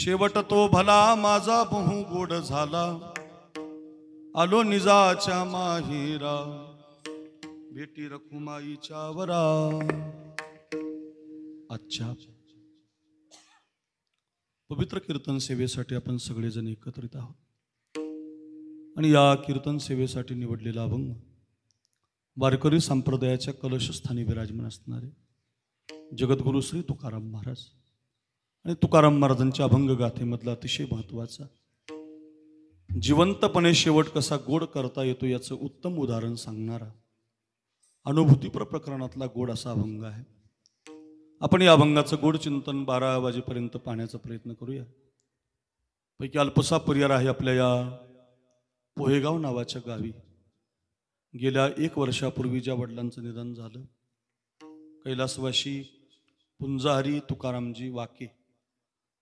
शेवट तो भला माझा बहु गोड झाला, आलो निजाच्या माहेरा, भेटी रखुमाईच्या वरा. आजच्या पवित्र कीर्तन सेवेसाठी आपण सगळेजण एकत्रित आहोत आणि या कीर्तन सेवेसाठी निवडलेला अभंग वारकरी संप्रदायाच्या कलशस्थानी विराजमान असणारे जगद्गुरु श्री तुकाराम महाराज आणि तुकाराम महाराजांच्या अभंग गाथेमधला अतिशय महत्त्वाचा जिवंतपणे शेवट कसा गोड करता येतो याचं उत्तम उदाहरण सांगणारा अनुभूतीपर प्रकरणातला गोड असा अभंग आहे. आपण या अभंगाचं गोड चिंतन 12 वाजेपर्यंत पाहण्याचा प्रयत्न करूया. पैकी अल्पसा परिवार आहे आपल्या या पोहेगाव नावाच्या गावी. गेल्या 1 वर्षापूर्वी ज्या वडिलांचं निधन झालं, कैलासवासी पुंजाहरी तुकारामजी वाके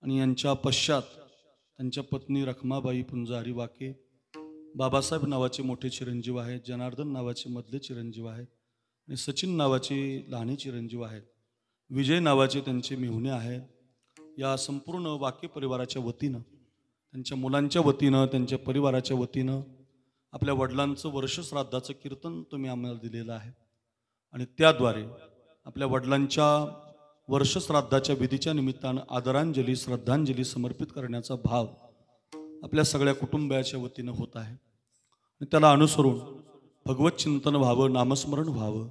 आणि यांच्या पश्चात त्यांच्या पत्नी रखमाबाई पुंजाहरी वाके, बाबासाहेब नावाचे मोठे चिरंजीव आहेत, जनार्दन नावाचे मधले चिरंजीव आहेत आणि सचिन नावाचे लहाने चिरंजीव आहेत, विजय नावाचे त्यांचे मेहुणे आहेत. या संपूर्ण वाके परिवाराच्या वतीनं, त्यांच्या मुलांच्या वतीनं, त्यांच्या परिवाराच्या वतीनं आपल्या वडिलांचं वर्षश्राद्धाचं कीर्तन तुम्ही आम्हाला दिलेलं आहे आणि त्याद्वारे आपल्या वडिलांच्या वर्षश्राद्धाच्या विधीच्या निमित्तानं आदरांजली श्रद्धांजली समर्पित करण्याचा भाव आपल्या सगळ्या कुटुंबाच्या वतीनं होत आहे. आणि त्याला अनुसरून भगवत चिंतन व्हावं, नामस्मरण व्हावं,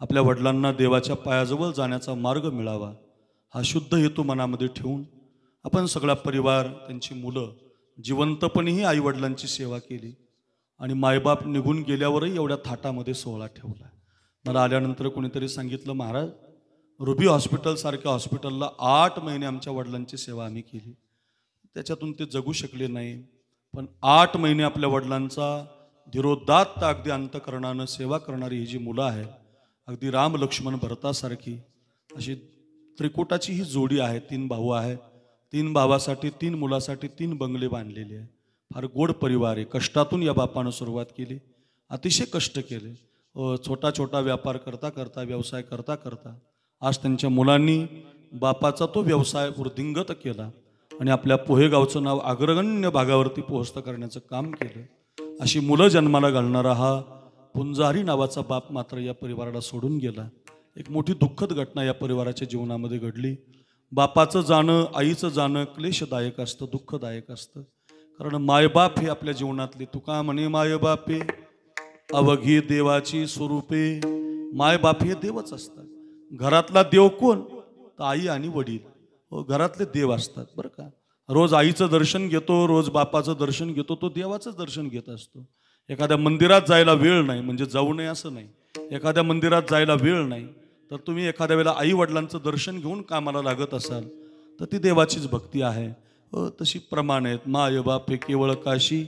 आपल्या वडिलांना देवाच्या पायाजवळ जाण्याचा मार्ग मिळावा हा शुद्ध हेतू मनामध्ये ठेवून आपण सगळा परिवार, त्यांची मुलं जिवंतपणेही आईवडिलांची सेवा केली आणि मायबाप निघून गेल्यावरही एवढ्या थाटामध्ये सोहळा ठेवला. मला आल्यानंतर कोणीतरी सांगितलं, महाराज रुबी हॉस्पिटलसारख्या हॉस्पिटलला 8 महिने आमच्या वडिलांची सेवा आम्ही केली, त्याच्यातून ते जगू शकले नाही, पण 8 महिने आपल्या वडिलांचा धीरोदात्त अगदी अंतकरणानं सेवा करणारी ही जी मुलं आहेत, अगदी राम लक्ष्मण भरतासारखी अशी त्रिकुटाची ही जोडी आहे. 3 भाऊ आहेत, 3 भावासाठी 3 मुलासाठी 3 बंगले बांधलेले आहे. फार गोड परिवार आहे. कष्टातून या बापानं सुरुवात केली, अतिशय कष्ट केले. छोटा छोटा व्यापार करता करता, व्यवसाय करता करता आज त्यांच्या मुलांनी बापाचा तो व्यवसाय वृद्धिंगत केला आणि आपल्या पोहेगावचं नाव अग्रगण्य भागावरती पोहोचतं करण्याचं काम केलं. अशी मुलं जन्माला घालणारा हा पुंजारी नावाचा बाप मात्र या परिवाराला सोडून गेला. एक मोठी दुःखद घटना या परिवाराच्या जीवनामध्ये घडली. बापाचं जाणं, आईचं जाणं क्लेशदायक असतं, दुःखदायक असतं. कारण मायबाप हे आपल्या जीवनातले, तुका म्हणे मायबापे अवघी देवाची स्वरूपे. मायबाप हे देवच असतात. घरातला देव कोण? तर आई आणि वडील, घरातले देव असतात बरं का. रोज आईचं दर्शन घेतो, रोज बापाचं दर्शन घेतो, तो देवाचं दर्शन घेत असतो. एखाद्या मंदिरात जायला वेळ नाही म्हणजे जाऊ नये असं नाही. एखाद्या मंदिरात जायला वेळ नाही तर तुम्ही एखाद्या वेळेला आई वडिलांचं दर्शन घेऊन कामाला लागत असाल तर ती देवाचीच भक्ती आहे. तशी प्रमाण आहेत. माय बापे केवळ काशी,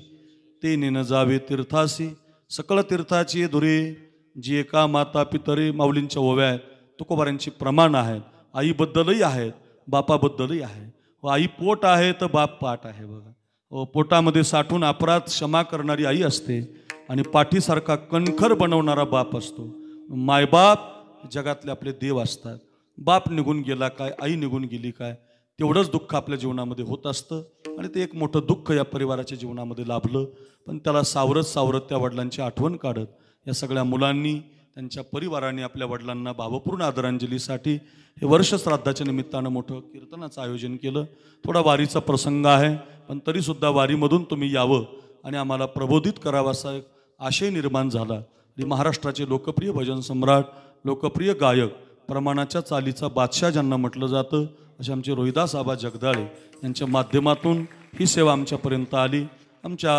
ते नेन जावे तीर्थासी, सकळ तीर्थाची धुरे, जी एका माता पितरे. माऊलींच्या ओव्या आहेत, तुकोबारांची प्रमाण आहेत. आईबद्दलही आहेत, बापाबद्दलही आहे. आई पोट आहे तर बाप पाठ आहे बघा. पोटामध्ये साठून अपराध क्षमा करणारी आई असते आणि पाठीसारखा कणखर बनवणारा बाप असतो. मायबाप जगातले आपले देव असतात. बाप निघून गेला काय, आई निघून गेली काय, तेवढंच दुःख आपल्या जीवनामध्ये होत असतं आणि ते एक मोठं दुःख या परिवाराच्या जीवनामध्ये लाभलं. पण त्याला सावरत सावरत त्या वडिलांची आठवण काढत या सगळ्या मुलांनी, त्यांच्या परिवाराने आपल्या वडिलांना भावपूर्ण आदरांजलीसाठी हे वर्षश्राद्धाच्या निमित्तानं मोठं कीर्तनाचं आयोजन केलं. थोडा वारीचा प्रसंग आहे, पण तरीसुद्धा वारीमधून तुम्ही यावं आणि आम्हाला प्रबोधित करावा असा आशय निर्माण झाला. महाराष्ट्राचे लोकप्रिय भजन सम्राट, लोकप्रिय गायक, प्रमाणाच्या चालीचा बादशाह ज्यांना म्हटलं जातं, असे आमचे रोहिदास आबा जगदाळे यांच्या माध्यमातून ही सेवा आमच्यापर्यंत आली. आमच्या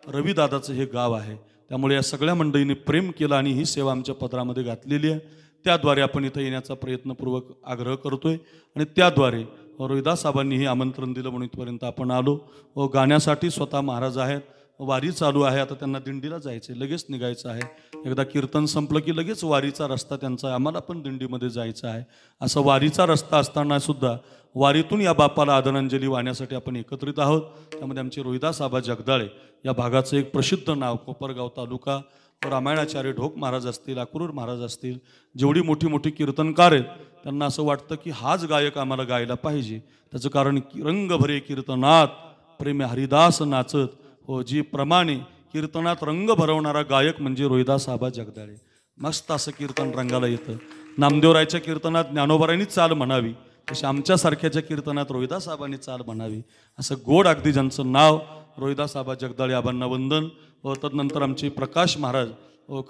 रविदादाचं हे गाव आहे, त्यामुळे या सगळ्या मंडळींनी प्रेम केलं आणि ही सेवा आमच्या पदरामध्ये घातलेली आहे. त्याद्वारे आपण इथं येण्याचा प्रयत्नपूर्वक आग्रह करतोय आणि त्याद्वारे रोहिदास साहेबांनी हे आमंत्रण दिलं म्हणून इथपर्यंत आपण आलो. व गाण्यासाठी स्वतः महाराज आहेत, वारी चालू आहे, आता त्यांना दिंडीला जायचं आहे, लगेच निघायचं आहे. एकदा कीर्तन संपलं की लगेच वारीचा रस्ता त्यांचा आहे, आम्हाला पण दिंडीमध्ये जायचं आहे. असं वारीचा रस्ता असताना सुद्धा वारीतून या बापाला आदरांजली वाहण्यासाठी आपण एकत्रित आहोत. त्यामध्ये आमचे रोहिदास आबा जगदाळे या भागाचं एक प्रसिद्ध नाव, कोपरगाव तालुका, रामायणाचार्य ढोक महाराज असतील, अक्रूर महाराज असतील, जेवढी मोठी मोठी कीर्तनकार आहेत त्यांना असं वाटतं की हाच गायक आम्हाला गायला पाहिजे. त्याचं कारण रंग भरे कीर्तनात प्रेमे हरिदास नाचत, हो जी प्रमाणे कीर्तनात रंग भरवणारा गायक म्हणजे रोहिदास आबा जगदाळे. मस्त असं कीर्तन रंगाला येतं. नामदेवरायच्या कीर्तनात ज्ञानोबारांनीच चाल म्हणावी, तशी आमच्यासारख्याच्या कीर्तनात रोहिदास आबांनी चाल म्हणावी. असं गोड अगदी ज्यांचं नाव रोहिदास आबा जगदाळे आबांना वंदन. व तदनंतर आमचे प्रकाश महाराज,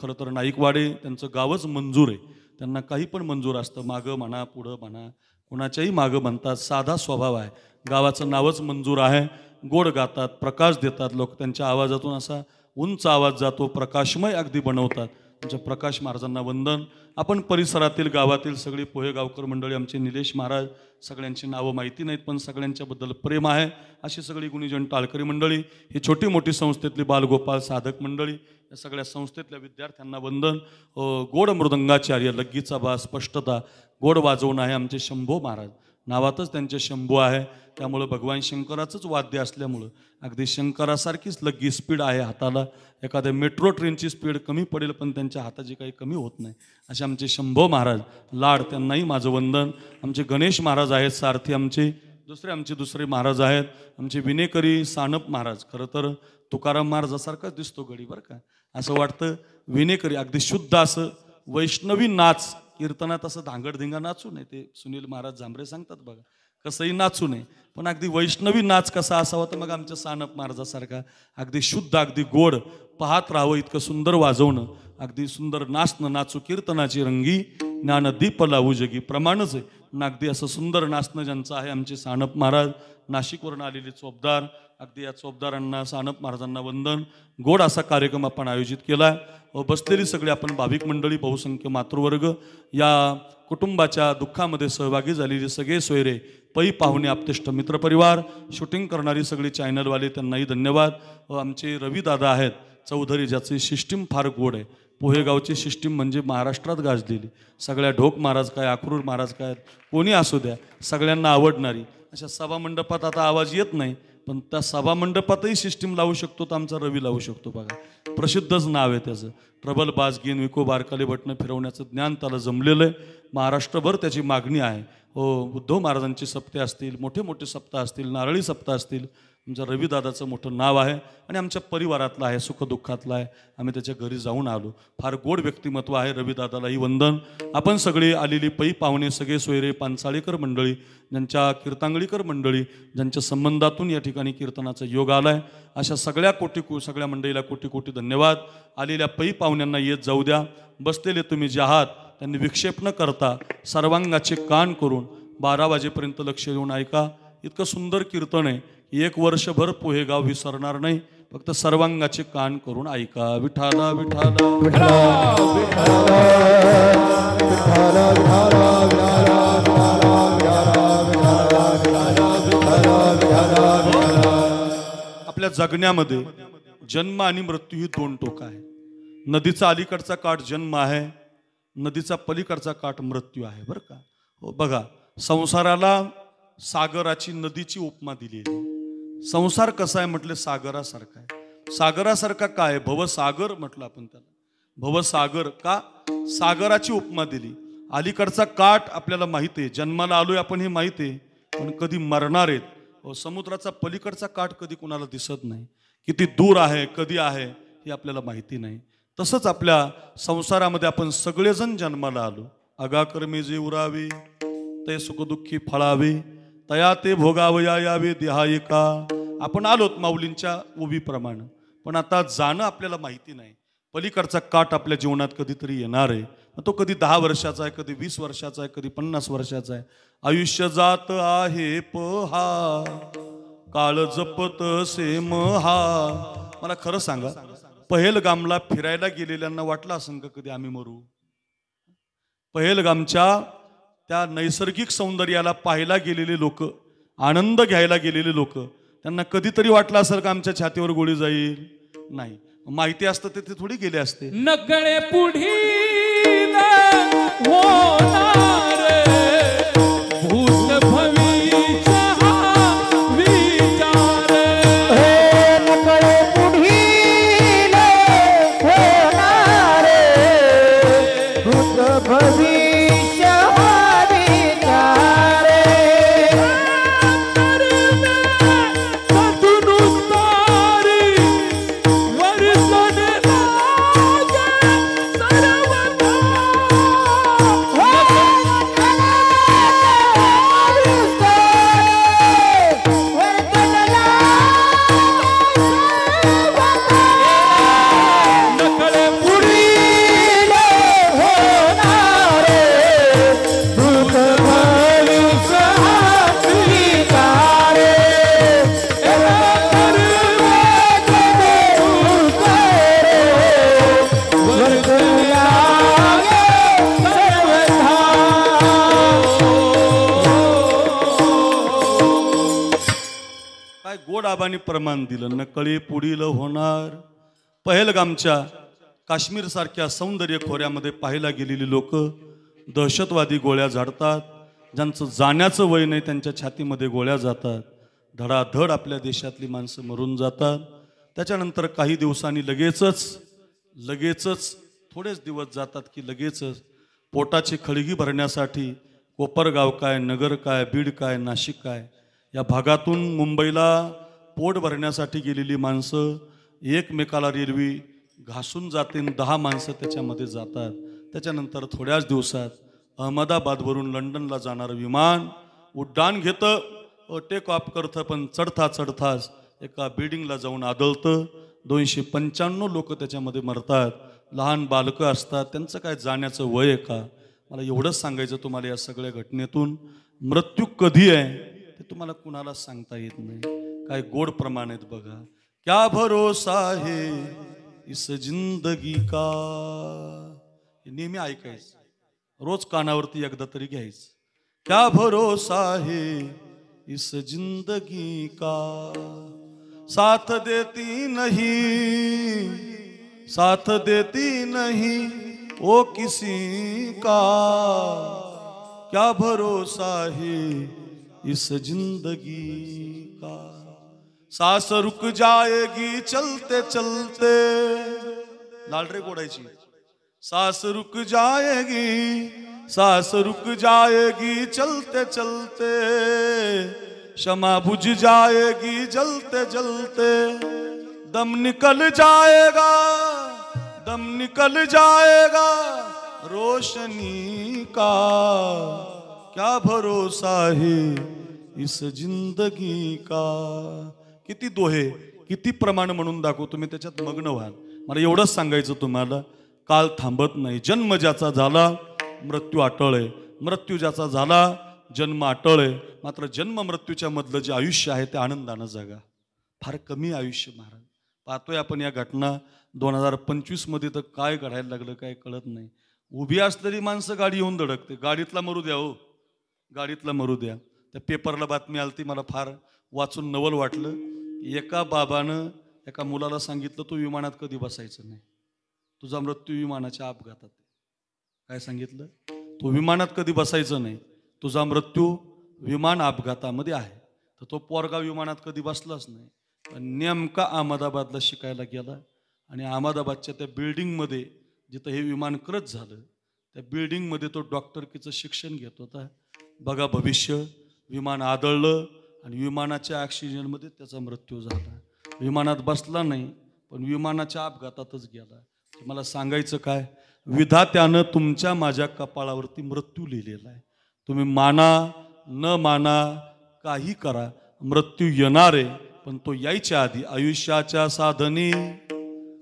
खरं तर नाईकवाडे, त्यांचं गावच मंजूर आहे, त्यांना काही पण मंजूर असतं, मागं म्हणा पुढं म्हणा, कोणाच्याही मागं म्हणतात, साधा स्वभाव आहे, गावाचं नावच मंजूर आहे. गोड गातात, प्रकाश देतात, लोक त्यांच्या आवाजातून असा उंच आवाज जातो, प्रकाशमय अगदी बनवतात. आमच्या प्रकाश महाराजांना वंदन. आपण परिसरातील गावातील सगळी पोहेगावकर मंडळी, आमचे निलेश महाराज, सगळ्यांची नावं माहिती नाहीत पण सगळ्यांच्याबद्दल प्रेम आहे, अशी सगळी गुणीजन टाळकरी मंडळी, ही छोटी मोठी संस्थेतली बालगोपाल साधक मंडळी, या सगळ्या संस्थेतल्या विद्यार्थ्यांना वंदन. गोड मृदंगाचार्य, लग्गीचा बा, स्पष्टता, गोड वाजवून आहे आमचे शंभो महाराज, नावातच त्यांचे शंभू आहे, त्यामुळं भगवान शंकराचंच वाद्य असल्यामुळं अगदी शंकरासारखीच लग्गी स्पीड आहे हाताला. एखाद्या मेट्रो ट्रेनची स्पीड कमी पडेल पण त्यांच्या हाताची काही कमी होत नाही, असे आमचे शंभो महाराज लाड, त्यांनाही माझं वंदन. आमचे गणेश महाराज आहेत सारथी, आमचे दुसरे महाराज आहेत, आमचे विनेकरी सानप महाराज. खरं तर तुकाराम महाराजासारखाच दिसतो गडी बरं का, असं वाटतं. विनेकरी अगदी शुद्ध असं वैष्णवी नाच, कीर्तनात असं धांगडधिंगा नाचू नये, ते सुनील महाराज झांबरे सांगतात बघा, कसंही नाचू नये, पण अगदी वैष्णवी नाच कसा असावा, तर मग आमच्या सानप महाराजासारखा अगदी शुद्ध, अगदी गोड, पाहत राहावं इतकं सुंदर वाजवणं, अगदी सुंदर नाचणं, नाचू कीर्तनाची रंगी, ज्ञान दीप लावू जगी प्रमाणच आहे ना, अगदी असं सुंदर नाचणं ज्यांचं आहे आमचे सानप महाराज. नाशिकवरून आलेले चोपदार, अगदी या चोपदारांना, सानप महाराजांना वंदन. गोड असा कार्यक्रम आपण आयोजित केला आहे. बसलेली सगळी आपण भाविक मंडळी, बहुसंख्य मातृवर्ग, या कुटुंबाच्या दुःखामध्ये सहभागी झालेले सगळे सोयरे, पै पाहुणे, आपतेष्ट मित्रपरिवार, शूटिंग करणारी सगळी चॅनलवाले, त्यांनाही धन्यवाद. आमचे रविदादा आहेत चौधरी, ज्याची सिस्टीम फार गोड आहे. पोहेगावची सिस्टीम म्हणजे महाराष्ट्रात गाजलेली, सगळ्या ढोक महाराज काय, अक्रूर महाराज काय, कोणी असू द्या, सगळ्यांना आवडणारी. अशा सभामंडपात आता आवाज येत नाही, पण त्या सभामंडपातही सिस्टीम लावू शकतो, तर आमचा रवी लावू शकतो बघा. प्रसिद्धच नाव आहे त्याचं. प्रबल बाजगीन विको बारकाले बटणं फिरवण्याचं ज्ञान त्याला जमलेलं आहे. महाराष्ट्रभर त्याची मागणी आहे. उद्धव महाराजांचे सप्ते असतील, मोठे मोठे सप्ताह असतील, नारळी सप्ताह असतील, आमच्या रविदादाचं मोठं नाव आहे आणि आमच्या परिवारातलं आहे, सुखदुःखातलं आहे. आम्ही त्याच्या घरी जाऊन आलो. फार गोड व्यक्तिमत्व आहे, रविदादालाही वंदन. आपण सगळे आलेली पै पाहुणे, सगळे सोयरे, पानसाळीकर मंडळी, ज्यांच्या कीर्तांगळीकर मंडळी, ज्यांच्या संबंधातून या ठिकाणी कीर्तनाचा योग आला आहे, अशा सगळ्या मंडळीला कोटी कोटी धन्यवाद. आलेल्या पै पाहुण्यांना येत जाऊ द्या. बसलेले तुम्ही जे आहात त्यांनी विक्षेप न करता सर्वांगाचे कान करून 12 वाजेपर्यंत लक्ष देऊन ऐका. इतकं सुंदर कीर्तन आहे, एक वर्षभर पोहेगाव विसरणार नाही. फक्त सर्वांगाचे कान करून ऐका. विठाला विठाला आपल्या जगण्यामध्ये जन्म आणि मृत्यू ही दोन टोकं आहे. नदीचा अलीकडचा काठ जन्म आहे, नदीचा पलीकडचा काठ मृत्यू आहे बरं का. हो बघा, संसाराला सागराची, नदीची उपमा दिलेली. संसार कसा आहे म्हटले, सागरासारखा आहे. सागरासारखा काय? भवसागर म्हटलं आपण त्याला. भवसागर का? सागराची उपमा दिली. अलीकडचा काठ आपल्याला माहिती आहे, जन्माला आलोय आपण हे माहिती आहे, पण कधी मरणार आहेत. समुद्राचा पलीकडचा काठ कधी कुणाला दिसत नाही, किती दूर आहे, कधी आहे हे आपल्याला माहिती नाही. तसंच आपल्या संसारामध्ये आपण सगळेजण जन्माला आलो. अगाकर्मे जे उरावे ते सुखदुःखी फळावे, तया ते भोगावया यावे देहायिका. आपण आलोत माऊलींच्या उभीप्रमाणे, पण आता जाणं आपल्याला माहिती नाही. पलीकडचा काट आपल्या जीवनात कधीतरी येणार आहे. तो कधी 10 वर्षाचा आहे, कधी 20 वर्षाचा आहे, कधी 50 वर्षाचा आहे. आयुष्य जात आहे पहा, काळ जपत से महा. मला खरं सांगा, पहेलगामला फिरायला गेलेल्यांना वाटलं असं का कधी आम्ही मरू? पहेलगामच्या त्या नैसर्गिक सौंदर्याला पाहायला गेलेले लोक, आनंद घ्यायला गेलेले लोक, त्यांना कधीतरी वाटलं असेल का आमच्या छातीवर गोळी जाईल? नाही. माहिती असतं ते थोडी गेले असते. नकळे पुढील होणार भूत भविष्य हा विचार. नकळे पुढील होणार भूत भविष्य हा विचार. गोडाबानी प्रमाण दिलं. नकळे पुढील होणार. पहेलगामच्या काश्मीर सारख्या सौंदर्य खोऱ्यामध्ये पाहायला गेलेली लोक दहशतवादी गोळ्या झाडतात. ज्यांचं जाण्याचं वय नाही त्यांच्या छातीमध्ये गोळ्या जातात. धडाधड आपल्या देशातली माणसं मरून जातात. त्याच्यानंतर काही दिवसांनी लगेचच थोडेच दिवस जातात की लगेचच पोटाची खळगी भरण्यासाठी कोपरगाव काय, नगर काय, बीड काय, नाशिक काय या भागातून मुंबईला पोट भरण्यासाठी गेलेली माणसं एकमेकाला रेल्वे घासून जाते. 10 माणसं त्याच्यामध्ये जातात. त्याच्यानंतर थोड्याच दिवसात अहमदाबादवरून लंडनला जाणारं विमान उड्डाण घेतं, टेक ऑफ करतं. पण चढताच एका बिल्डिंगला जाऊन आदळतं. 295 लोक त्याच्यामध्ये मरतात. लहान बालकं असतात. त्यांचं काय जाण्याचं वय आहे का? मला एवढंच सांगायचं तुम्हाला या सगळ्या घटनेतून. मृत्यू कधी आहे ते तुम्हाला कुणाला सांगता येत नाही. काय गोड प्रमाण आहेत बघा. क्या भरोसा है इस जिंदगी का. हे नेहमी ऐकायचं, रोज कानावरती एकदा तरी घ्यायचं. क्या भरोसा है इस जिंदगी का, साथ देती नहीं वो किसी का. क्या भरोसा है इस जिंदगी का. सांस रुक जाएगी चलते चलते. लालरे गोडायची. सांस रुक जाएगी चलते चलते. क्षमा बुझ जाएगी जलते जलते. दम निकल जाएगा रोशनी का. क्या भरोसा है इस जिंदगी का. किती दोहे, किती प्रमाण म्हणून दाखवतो मी, त्याच्यात मग्न व्हाल. मला एवढंच सांगायचं तुम्हाला, काल थांबत नाही. जन्म ज्याचा झाला मृत्यू अटळ आहे. मृत्यू ज्याचा झाला जन्म अटळ आहे. मात्र जन्म मृत्यूच्या मधलं जे आयुष्य आहे ते आनंदानं जगा. फार कमी आयुष्य महाराज. पाहतोय आपण या घटना 2025 मध्ये तर काय घडायला लागलं काय कळत नाही. उभी असलेली माणसं गाडी येऊन धडकते. गाडीतला मरू द्या हो, गाडीतला मरू द्या. त्या पेपरला बातमी आली ती, मला फार वाचून नवल वाटलं. एका बाबानं एका मुलाला सांगितलं तू विमानात कधी बसायचं नाही, तुझा मृत्यू विमानाच्या अपघातात आहे. काय सांगितलं? तू विमानात कधी बसायचं नाही, तुझा मृत्यू विमान अपघातामध्ये आहे. तर तो पोरगा विमानात कधी बसलाच नाही. पण नेमका अहमदाबादला शिकायला गेला आणि अहमदाबादच्या त्या बिल्डिंगमध्ये जिथं हे विमान क्रच झालं त्या बिल्डिंगमध्ये तो डॉक्टरकीचं शिक्षण घेत होता. बघा भविष्य. विमान आदळलं आणि विमानाच्या ऑक्सिजनमध्ये त्याचा मृत्यू झाला. विमानात बसला नाही पण विमानाच्या अपघातातच गेला. मला सांगायचं काय, विधात्यानं तुमच्या माझ्या कपाळावरती मृत्यू लिहिलेला आहे. तुम्ही माना न माना काही करा, मृत्यू येणार आहे. पण तो यायच्या आधी आयुष्याच्या साधनी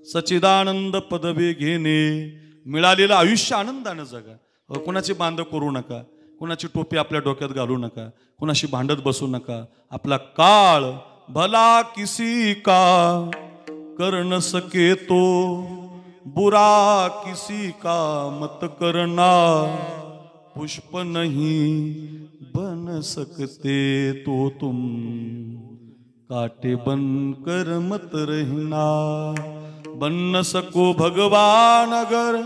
सच्चिदानंद पदवी घेणे, मिळालेलं आयुष्य आनंदानं जगा. कुणाची बांध करू नका, कुणाची टोपी आपल्या डोक्यात घालू नका, कुणाशी भांडत बसू नका. आपला काळ भला किसी का कर न सके तो, बुरा किसी का मत करना, पुष्प नहीं बन सकते तो तुम, काटे बन कर मत रहना. बन न सको भगवान अगर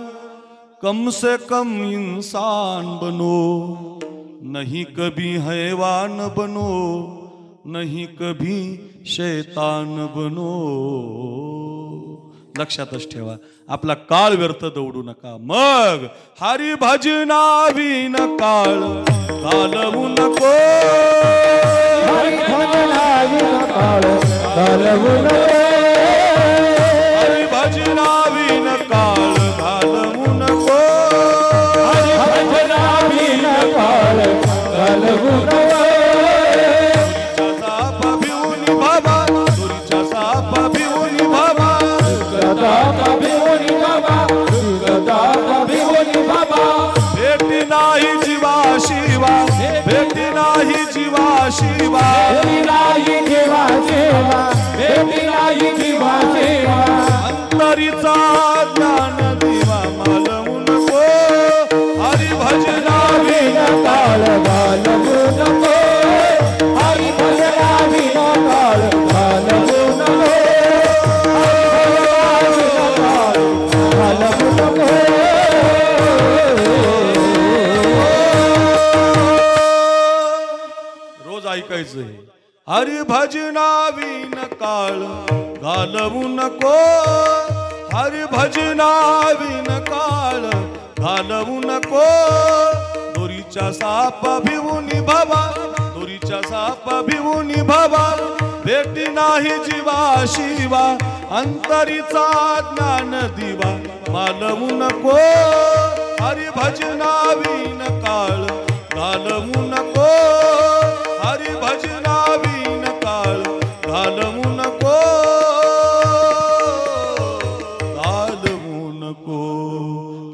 कम से कम इंसान बनो, नहीं कभी हैवान बनो, नहीं कभी शैतान बनो. लक्षातच ठेवा, आपला काळ व्यर्थ दौडू नका. मग हरी भजना विन काळ घालवू नको, हरी भजना विन काळ घालवू नको, हरी भजना विन काळ घालवू नको, हरी भजना विन काळ घालवू नको. साप भिवून बाबा, तुरीच्या साप भिवून बाबा, भेटी नाही जीवा शिवा, भेटी नाही जीवा शिवा, अंतरीचा ज्ञान दिवा मालवू नको, हरी भजना विन काळ घालवू नको, हरी भजना विन काळ घालवू नको, घालवू नको. रोज ऐकायचं हे. हरी भजना विन काळ घालवू नको, हरी भजना विन काळ घालवू नको. दोरीच्या साप भिवून बाबा, दोरीच्या साप भिवून बाबा, भेटी नाही जीवा शिवा, अंतरीचा ज्ञान दिवा मालवू नको, हरी भजना विन काळ घालवू नको, हरी भजना विन काळ घालवू नको, घालवू नको.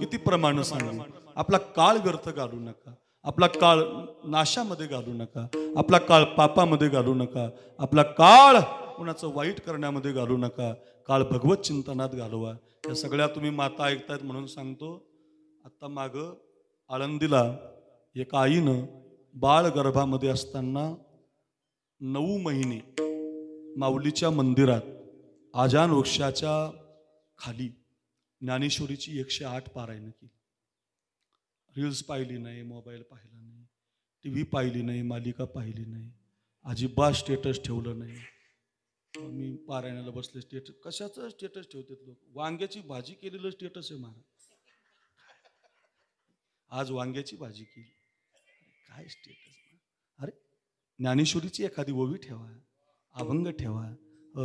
किती प्रमाण सांगू. आपला काळ व्यर्थ घालू नका, आपला काळ नाशामध्ये घालू नका, आपला काळ पापामध्ये घालू नका, आपला काळ कुणाचं वाईट करण्यामध्ये घालू नका. काळ भगवत चिंतनात घालवा. या सगळ्या तुम्ही माता ऐकतायत म्हणून सांगतो. आता मागं आळंदीला एका आईनं बाळ गर्भामध्ये असताना 9 महिने माऊलीच्या मंदिरात आजान वृक्षाच्या खाली ज्ञानेश्वरीची 108 पारायण केली. रील्स पाहिली नाही, मोबाईल पाहिला नाही, TV पाहिली नाही, मालिका पाहिली नाही, अजिबात स्टेटस ठेवलं नाही. मी पारायणाला बसले. स्टेटस कशाचं स्टेटस ठेवतात लोक? वांग्याची भाजी केलेलं स्टेटस आहे महाराज. आज वांग्याची भाजी केली, काय स्टेटस? अरे ज्ञानेश्वरीची एखादी ओवी ठेवा, अभंग ठेवा.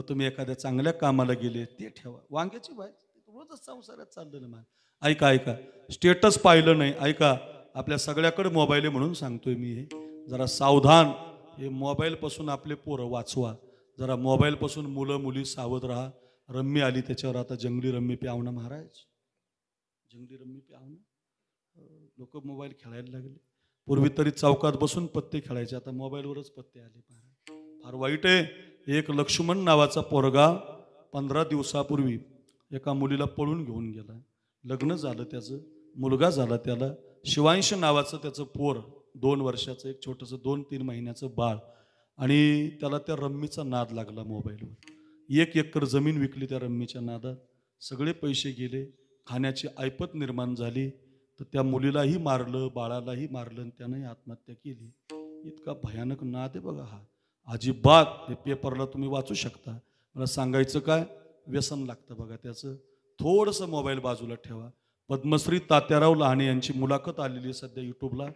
तुम्ही एखाद्या चांगल्या कामाला गेले ते ठेवा. वांग्याची भाजी रोजच संसारात चाललं ना मान. ऐका ऐका, स्टेटस पाहिलं नाही. ऐका, आपल्या सगळ्याकडे मोबाईल आहे म्हणून सांगतोय मी हे. जरा सावधान. हे मोबाईलपासून आपले पोरं वाचवा. जरा मोबाईलपासून मुलं मुली सावध राहा. रम्मी आली त्याच्यावर आता जंगली रम्मी प्यावणं महाराज, जंगली रम्मी प्यावणं. लोक मोबाईल खेळायला लागले. पूर्वी तरी चौकात बसून पत्ते खेळायचे, आता मोबाईलवरच पत्ते आले. फार वाईट आहे. एक लक्ष्मण नावाचा पोरगा 15 दिवसापूर्वी एका मुलीला पळून घेऊन गेला. लग्न झालं त्याचं, मुलगा झाला त्याला. शिवांश नावाचं त्याचं पोर, 2 वर्षाचं, एक छोटंसं 2-3 महिन्याचं बाळ. आणि त्याला त्या रम्मीचा नाद लागला मोबाईलवर. 1 एकर जमीन विकली त्या रम्मीच्या नादात. सगळे पैसे गेले. खाण्याची ऐपत निर्माण झाली. तर त्या मुलीलाही मारलं, बाळालाही मारलं, आणि त्यानंही आत्महत्या केली. इतका भयानक नाद आहे बघा हा. अजिबात, हे पेपरला तुम्ही वाचू शकता. मला सांगायचं काय, व्यसन लागतं बघा त्याचं. थोडंसं मोबाईल बाजूला ठेवा. पद्मश्री तात्याराव लहाने यांची मुलाखत आलेली आहे सध्या यूट्यूबला.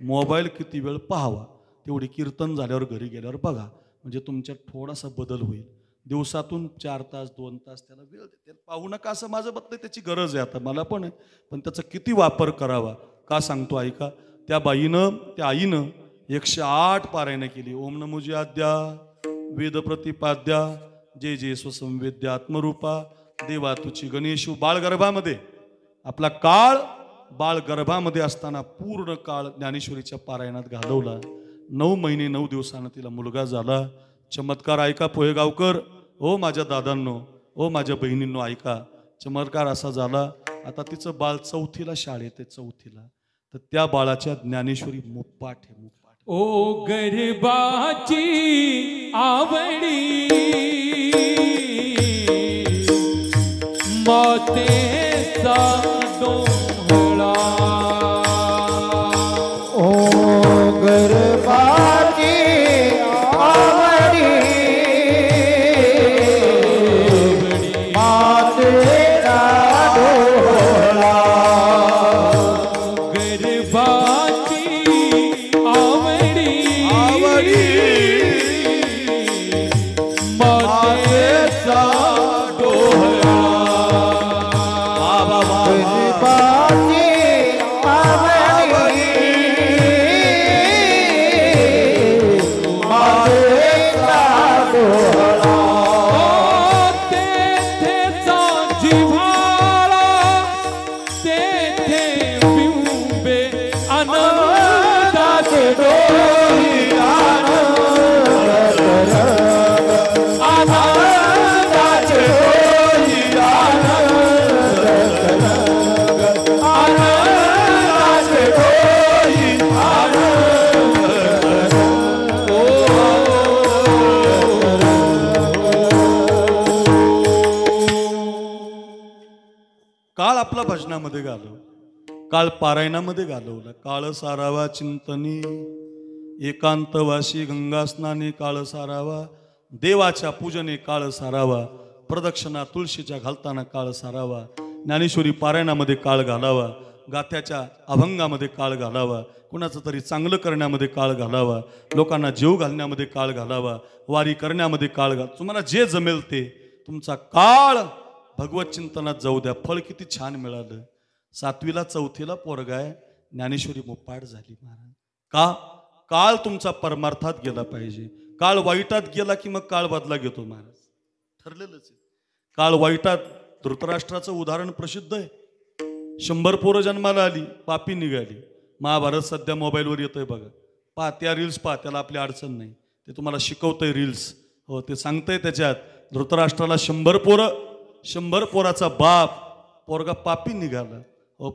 मोबाईल किती वेळ पाहावा तेवढी कीर्तन झाल्यावर घरी गेल्यावर बघा, म्हणजे तुमच्यात थोडासा बदल होईल. दिवसातून 4 तास 2 तास त्याला वेळ देते. पाहू नका असं माझं मत नाही, त्याची गरज आहे आता, मला पण आहे. पण त्याचा किती वापर करावा का सांगतो ऐका. त्या बाईनं, त्या आईनं 108 पारायणं केली. ओम नमो जी आद्या वेद प्रतिपाद्या जय जय स्वसंवेद्या आत्मरूपा देवा तुझी गणेश बाळगर्भामध्ये आपला काळ बाळगर्भामध्ये असताना पूर्ण काळ ज्ञानेश्वरीच्या पारायणात घालवला. 9 महिने 9 दिवसानं तिला मुलगा झाला. चमत्कार ऐका पोहेगावकर, ओ माझ्या दादांनो, ओ माझ्या बहिणींनो ऐका, चमत्कार असा झाला. आता तिचं बाळ 4थीला शाळेत आहे, 4थीला. तर त्या बाळाच्या ज्ञानेश्वरी मुप्पाठ आहे, मुप्पाठ. ओ गर्भाची आवडी मातेचा डोळा. ओ गर्भाची आवडी मातेचा डोळा. गर्भाची आवडी मातेचा डोळा. गर्भाची आवडी मातेचा डोळा. तेथेचा जिव्हाळा तेथे बिंबे आनंदाचे डोळे. आनंदाचे डोळे. आनंदाचे डोळे. काळ आपला भजनामध्ये घालव, काळ पारायणामध्ये घालवला. काळ सारावा चिंतनी एकांतवासी गंगा स्नाने. काळ सारावा देवाच्या पूजने. काळ सारावा प्रदक्षिणा तुळशीच्या घालताना. काळ सारावा ज्ञानेश्वरी पारायणामध्ये काळ घालावा. गाथ्याच्या अभंगामध्ये काळ घालावा. कुणाचं तरी चांगलं करण्यामध्ये काळ घालावा. लोकांना जीव घालण्यामध्ये काळ घालावा. वारी करण्यामध्ये काळ तुम्हाला जे जमेल ते तुमचा काळ भगवत चिंतनात जाऊ द्या. फळ किती छान मिळालं. 7वीला 4थीला पोरगा आहे, ज्ञानेश्वरी मुप्पाड झाली महाराज. का? काळ तुमचा परमार्थात गेला पाहिजे. काळ वाईटात गेला की मग काळ बदला घेतो महाराज, ठरलेलंच आहे. काळ वाईटात धृतराष्ट्राचं उदाहरण प्रसिद्ध आहे. 100 पोरं जन्माला आली, पापी निघाली. महाभारत सध्या मोबाईलवर येतोय बघा, पहा त्या रील्स पहा, त्याला आपली अडचण नाही, ते तुम्हाला शिकवतंय रील्स. हो ते सांगतंय त्याच्यात. धृतराष्ट्राला 100 पोरं, 100 पोराचा बाप, पोरगा पापी निघाला.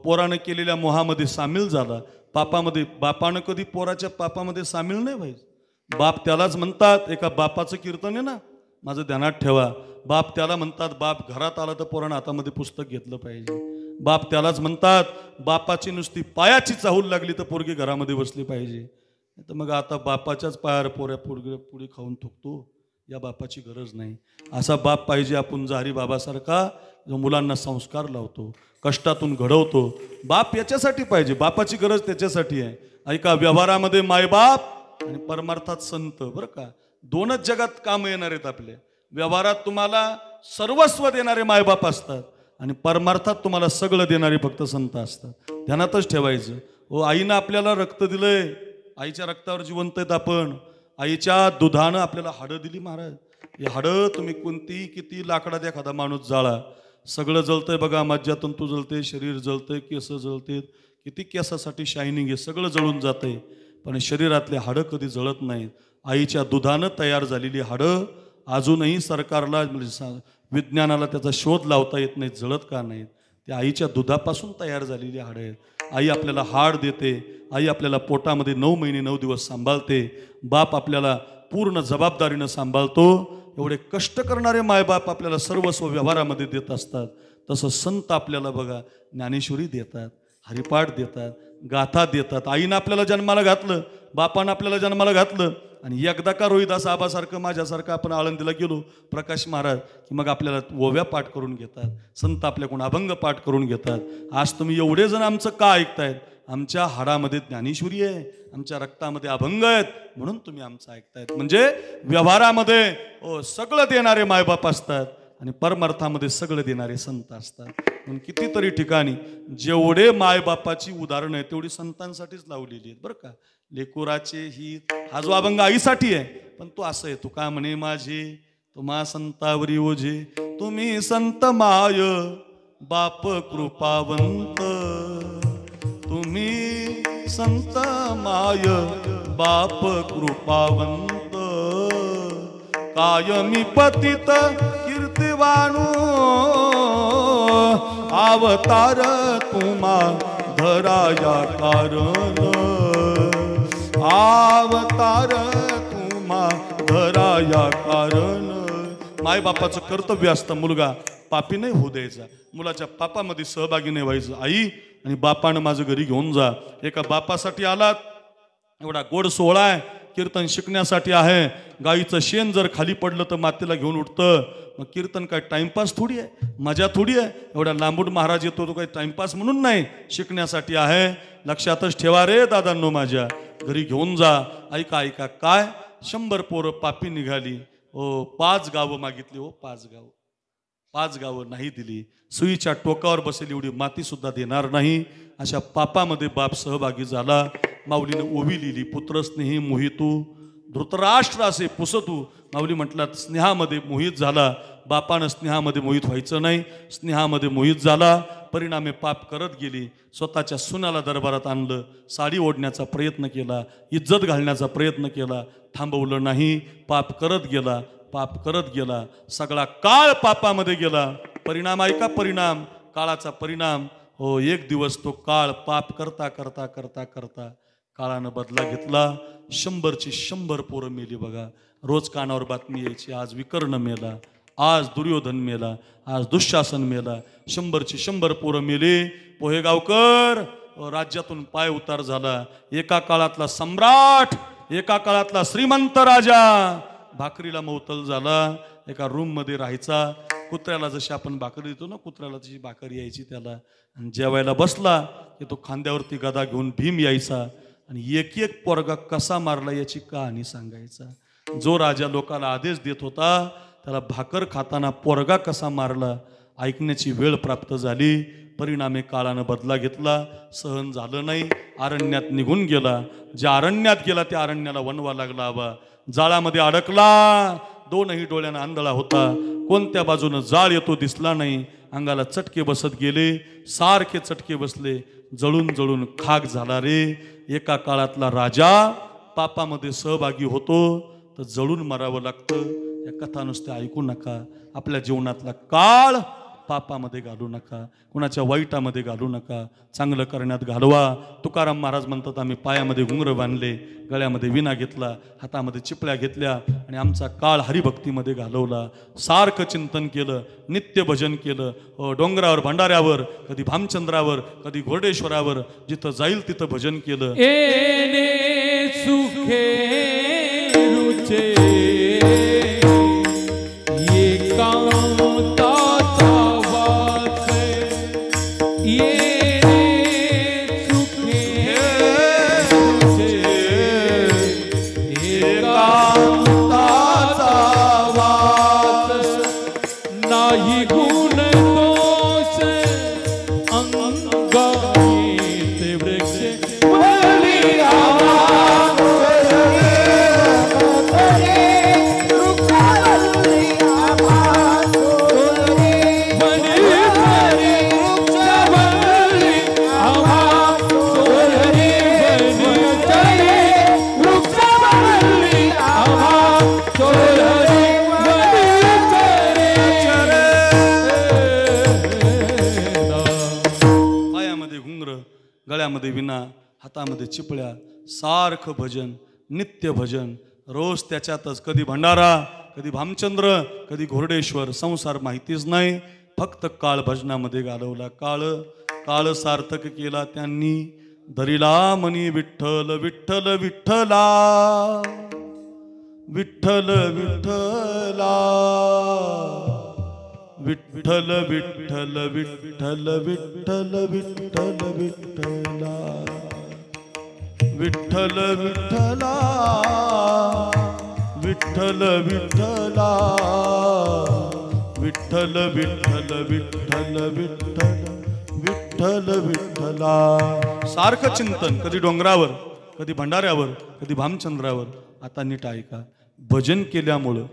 पोरानं केलेल्या मोहामध्ये सामील झाला, पापामध्ये. बापानं कधी पोराच्या पापामध्ये सामील नाही व्हायचं. बाप त्यालाच म्हणतात, एका बापाचं कीर्तन आहे ना, माझं ध्यानात ठेवा. बाप त्याला म्हणतात, बाप घरात आला तर पोरानं हातामध्ये पुस्तक घेतलं पाहिजे. बाप त्यालाच म्हणतात, बापाची नुसती पायाची चाहूल लागली तर पोरगी घरामध्ये बसली पाहिजे. तर मग आता बापाच्याच पायावर पोऱ्या पुढे खाऊन थुकतो, या बापाची गरज नाही. असा बाप पाहिजे आपण हरी बाबासारखा, जो मुलांना संस्कार लावतो, कष्टातून घडवतो. बाप याच्यासाठी पाहिजे, बापाची गरज त्याच्यासाठी आहे. ऐका, व्यवहारामध्ये मायबाप आणि परमार्थात संत, बरं का, दोनच जगात काम येणार आहेत आपल्या. व्यवहारात तुम्हाला सर्वस्व देणारे मायबाप असतात आणि परमार्थात तुम्हाला सगळं देणारे फक्त संत असतात. ध्यानातच ठेवायचं. हो, आईनं आपल्याला रक्त दिलंय, आईच्या रक्तावर जिवंत आहेत आपण. आईच्या दुधानं आपल्याला हाडं दिली महाराज. हे हाडं तुम्ही कोणतीही किती लाकडात एखादा माणूस जाळा, सगळं जळतंय बघा. मज्जातंतू जळते, शरीर जळतंय, केस जळतेत, किती केसासाठी शायनिंग आहे, सगळं जळून जातंय. पण शरीरातले हाडं कधी जळत नाहीत. आईच्या दुधानं तयार झालेली हाडं अजूनही सरकारला, म्हणजे विज्ञानाला त्याचा शोध लावता येत नाही, जळत का नाहीत. त्या आईच्या दुधापासून तयार झालेली हाडं आहेत. आई आपल्याला हाड देते, आई आपल्याला पोटामध्ये 9 महिने 9 दिवस सांभाळते. बाप आपल्याला पूर्ण जबाबदारीनं सांभाळतो. एवढे कष्ट करणारे मायबाप आपल्याला सर्वस्व व्यवहारामध्ये देत असतात. तसं संत आपल्याला बघा ज्ञानेश्वरी देतात, हरिपाठ देतात, गाथा देतात. आईनं आपल्याला जन्माला घातलं, बापानं आपल्याला जन्माला घातलं. आणि एकदा का रोहिदास आबासारखं, माझ्यासारखं आपण आळंदीला गेलो, प्रकाश महाराज, की मग आपल्याला ओव्या पाठ करून घेतात, संत आपल्याकडून अभंग पाठ करून घेतात. आज तुम्ही एवढे जण आमचं का ऐकतायत? आमच्या हाडामध्ये ज्ञानेश्वरी आहे, आमच्या रक्तामध्ये अभंग आहेत, म्हणून तुम्ही आमचं ऐकतायत. म्हणजे व्यवहारामध्ये सगळं देणारे मायबाप असतात आणि परमार्थामध्ये सगळं देणारे संत असतात. म्हणून कितीतरी ठिकाणी जेवढे मायबापाची उदाहरणं आहेत तेवढी संतांसाठीच लावलेली आहेत, बरं का. लेकुराचे ही, हा जो अभंग आईसाठी आहे, पण तो असं आहे, तू का म्हणे माझे तुम्हा संतावरी ओझे, तुम्ही संत माय बाप कृपावंत, तुम्ही संत माय बाप कृपावंत, कायमी पतित कीर्तिवाणू अवतार तुम्हा धराया कारण, अवतार तुम्हा धराया कारण. मायबापाचं कर्तव्य असतं मुलगा पापी नाही होऊ द्यायचा, मुलाच्या पापामध्ये सहभागी नाही व्हायचं. आई आणि बापानं माझं घरी घेऊन जा. एका बापासाठी आलात, एवढा गोड सोहळा आहे, कीर्तन शिकण्यासाठी आहे. गाईचं शेण जर खाली पडलं तर मातेला घेऊन उठतं. मग कीर्तन काय टाइमपास थोडी आहे, मजा थोडी आहे. एवढा लांबून महाराज येतो तो काही टाइमपास म्हणून नाही, शिकण्यासाठी आहे. लक्षातच ठेवा रे दादांनो, माझ्या घरी घेऊन जा. ऐका ऐका, काय 100 पोरं पापी निघाली. ओ 5 गावं मागितली, हो 5 गावं नाही दिली. सुईच्या टोकावर बसेल एवढी माती सुद्धा देणार नाही. अशा पापामध्ये बाप सहभागी झाला. माऊलीने ओवी लिहिली, पुत्र स्नेही मोहितू धृतराष्ट्र असे पुसतू. माऊली म्हटलात स्नेहामध्ये मोहित झाला. बापानं स्नेहामध्ये मोहित व्हायचं नाही, स्नेहामध्ये मोहित झाला. परिणामे पाप करत गेली. स्वतःच्या सुनाला दरबारात आणलं, साडी ओढण्याचा प्रयत्न केला, इज्जत घालण्याचा प्रयत्न केला, थांबवलं नाही. पाप करत गेला, पाप करत गेला. सगळा काळ पापामध्ये गेला. परिणाम ऐका, परिणाम काळाचा परिणाम. हो, एक दिवस तो काळ पाप करता करता करता करता काळानं बदला घेतला. 100ची 100 पोरं मेली बघा. रोज कानावर बातमी यायची, आज विकर्ण मेला, आज दुर्योधन मेला, आज दुःशासन मेला. 100ची 100 पोरं मेली. पोहेगावकर राज्यातून पाय उतार झाला. एका काळातला सम्राट, एका काळातला श्रीमंत राजा भाकरीला मौतल झाला. एका रूम मध्ये राहायचा. कुत्र्याला जशी आपण भाकरी देतो ना, कुत्र्याला जशी भाकरी यायची त्याला. आणि जेवायला बसला की तो खांद्यावरती गदा घेऊन भीम यायचा आणि एक एक पोरगा कसा मारला याची कहाणी सांगायचा. जो राजा लोकाला आदेश देत होता त्याला भाकर खाताना पोरगा कसा मारला ऐकण्याची वेळ प्राप्त झाली. परिणामे काळानं बदला घेतला. सहन झालं नाही, अरण्यात निघून गेला. ज्या अरण्यात गेला त्या अरण्याला वनवा लागला हवा. जाळामध्ये अडकला. 2ही डोळ्यानं आंधळा होता. कोणत्या बाजूनं जाळ येतो दिसला नाही. अंगाला चटके बसत गेले, सारखे चटके बसले. जळून जळून खाक झाला रे. एका काळातला राजा पापामध्ये सहभागी होतो तर जळून मरावं लागतं. या कथा नुसत्या ऐकू नका. आपल्या जीवनातला काळ पापामध्ये घालू नका, कुणाच्या वाईटामध्ये घालू नका, चांगलं करण्यात घालवा. तुकाराम महाराज म्हणतात, आम्ही पायामध्ये घुंगर बांधले, गळ्यामध्ये विणा घेतला, हातामध्ये चिपळ्या घेतल्या आणि आमचा काळ हरिभक्तीमध्ये घालवला. सारखं चिंतन केलं, नित्य भजन केलं. डोंगरावर भंडाऱ्यावर, कधी भामचंद्रावर, कधी घोरडेश्वरावर, जिथं जाईल तिथं भजन केलं. एने सुखे रुचे गळ्यामध्ये विना, हातामध्ये चिपळ्या, सारखं भजन, नित्य भजन, रोज त्याच्यातच. कधी भंडारा, कधी भामचंद्र, कधी घोरडेश्वर. संसार माहितीच नाही, फक्त काळ भजनामध्ये घालवला. काळ सार्थक केला त्यांनी. धरिला मनी विठ्ठल विठ्ठल विठ्ठला, विठ्ठल विठ्ठला, विठ्ठल विठ्ठल विठ्ठल विठ्ठल विठ्ठल विठ्ठला, विठ्ठल विठ्ठला, विठ्ठल विठ्ठला, विठ्ठल विठ्ठल विठ्ठल विठ्ठल विठ्ठल विठ्ठला. सारखं चिंतन, कधी डोंगरावर, कधी भंडाऱ्यावर, कधी भामचंद्रावर. आता नीट ऐका, भजन केल्यामुळं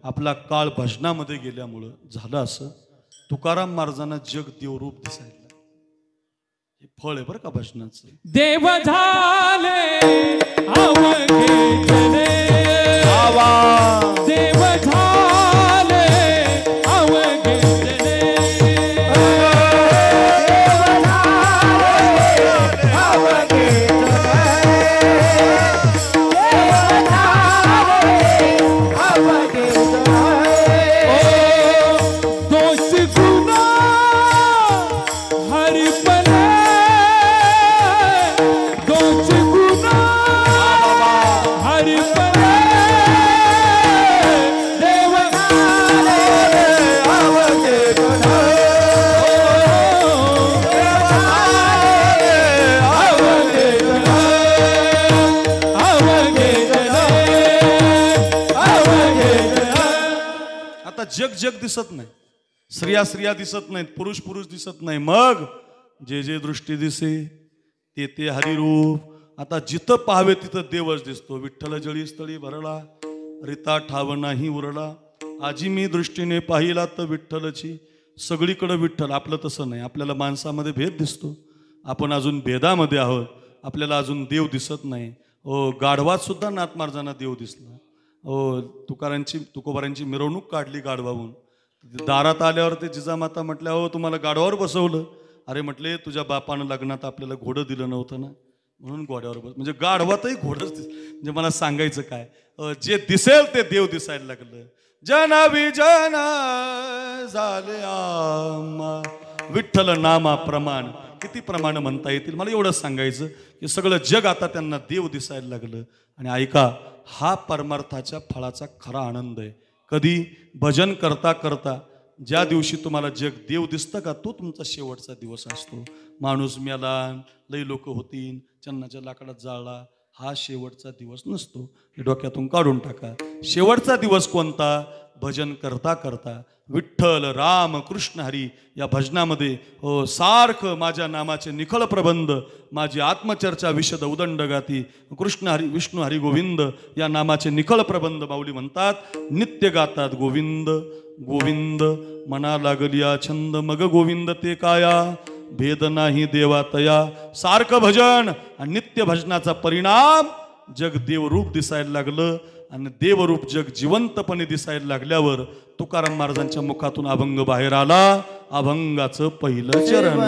आपला काळ भजनामध्ये गेल्यामुळं झालं असं, तुकाराम महाराजांना जग देवरूप दिसायला लागलं. हे फळ आहे बरं का भजनाचं. देव झाले अवघे जने, देव झाले अवघे जने, दोष गुना हरिपणे, दोष गुना हरिपणे, देव झाले अवघे जने, अवघे जने, अवघे जने, अवघे जने. आता जग जग दिसत नाही, स्त्रिया स्त्रिया दिसत नाहीत, पुरुष पुरुष दिसत नाही, मग जे जे दृष्टी दिसे ते ते हरिरूप. आता जिथं पाहावे तिथं देवच दिसतो. विठ्ठल जळी स्थळी भरला, रिता ठाव नाही उरला, आजी मी दृष्टीने पाहिला तर विठ्ठलची, सगळीकडे विठ्ठल. आपलं तसं नाही, आपल्याला माणसामध्ये भेद दिसतो, आपण अजून भेदामध्ये आहोत, आपल्याला अजून देव दिसत नाही. हो, गाढवात सुद्धा नाथ महाराजांना देव दिसला. हो, तुकोबारांची मिरवणूक काढली गाढवाहून, दारात आल्यावर ते जिजामाता म्हटल्या, हो तुम्हाला गाढवावर बसवलं. अरे म्हटले, तुझ्या बापानं लग्नात आपल्याला घोडं दिलं नव्हतं ना, म्हणून घोड्यावर बस. म्हणजे गाढवातही घोडच म्हणजे मला सांगायचं काय, जे दिसेल ते देव दिसायला लागलं. जना विजन झाले आम्हा, विठ्ठल नामा प्रमाण. किती प्रमाण म्हणता येतील, मला एवढंच सांगायचं की सगळं जग आता त्यांना देव दिसायला लागलं. आणि ऐका, हा परमार्थाच्या फळाचा खरा आनंद आहे. कधी भजन करता करता ज्या दिवशी तुम्हाला जग देव दिसतं का, तो तुमचा शेवटचा दिवस असतो. माणूस मेला, लई लोक होतील, चन्नाच्या लाकडात जाळला, हा शेवटचा दिवस नसतो. हे डोक्यातून काढून टाका. शेवटचा दिवस कोणता? भजन करता करता विठ्ठल राम कृष्ण हरी या भजनामध्ये हो सारखं माझ्या नामाचे निखळ प्रबंध, माझी आत्मचर्चा विशद उदंड गाती, कृष्ण हरी विष्णू हरी गोविंद या नामाचे निखळ प्रबंध माऊली म्हणतात. नित्य गातात गोविंद गोविंद, मना लागलिया छंद मग गोविंद ते काया, भेद नाही देवा तया. सारखं भजन आणि नित्य भजनाचा परिणाम जग देवरूप दिसायला लागलं. आणि देवरूप जग जिवंतपणे दिसायला लागल्यावर तुकाराम महाराजांच्या मुखातून अभंग बाहेर आला. अभंगाचं पहिलं चरण.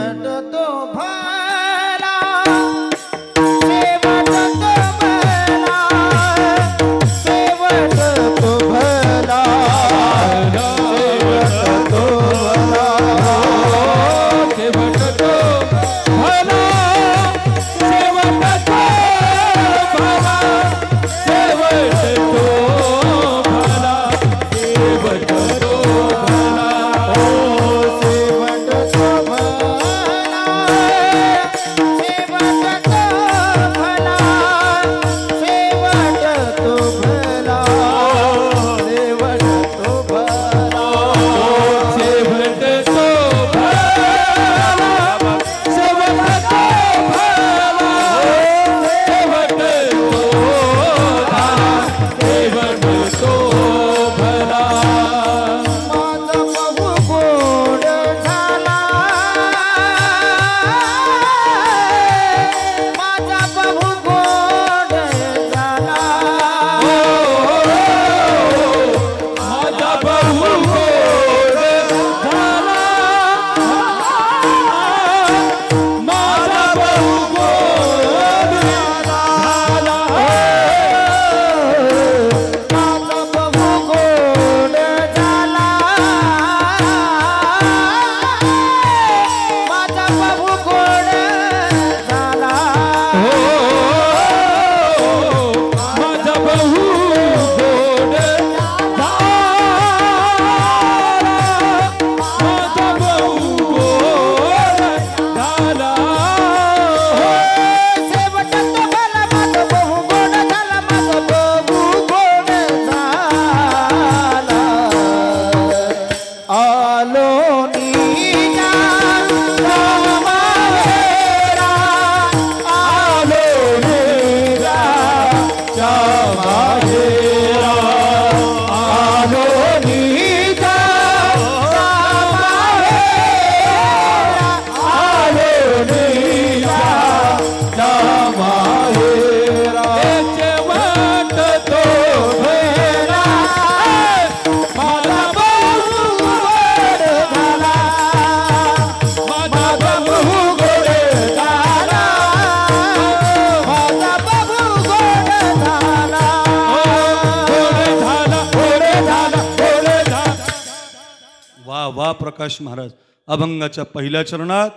ज्ञानप्रकाश महाराज अभंगाच्या पहिल्या चरणात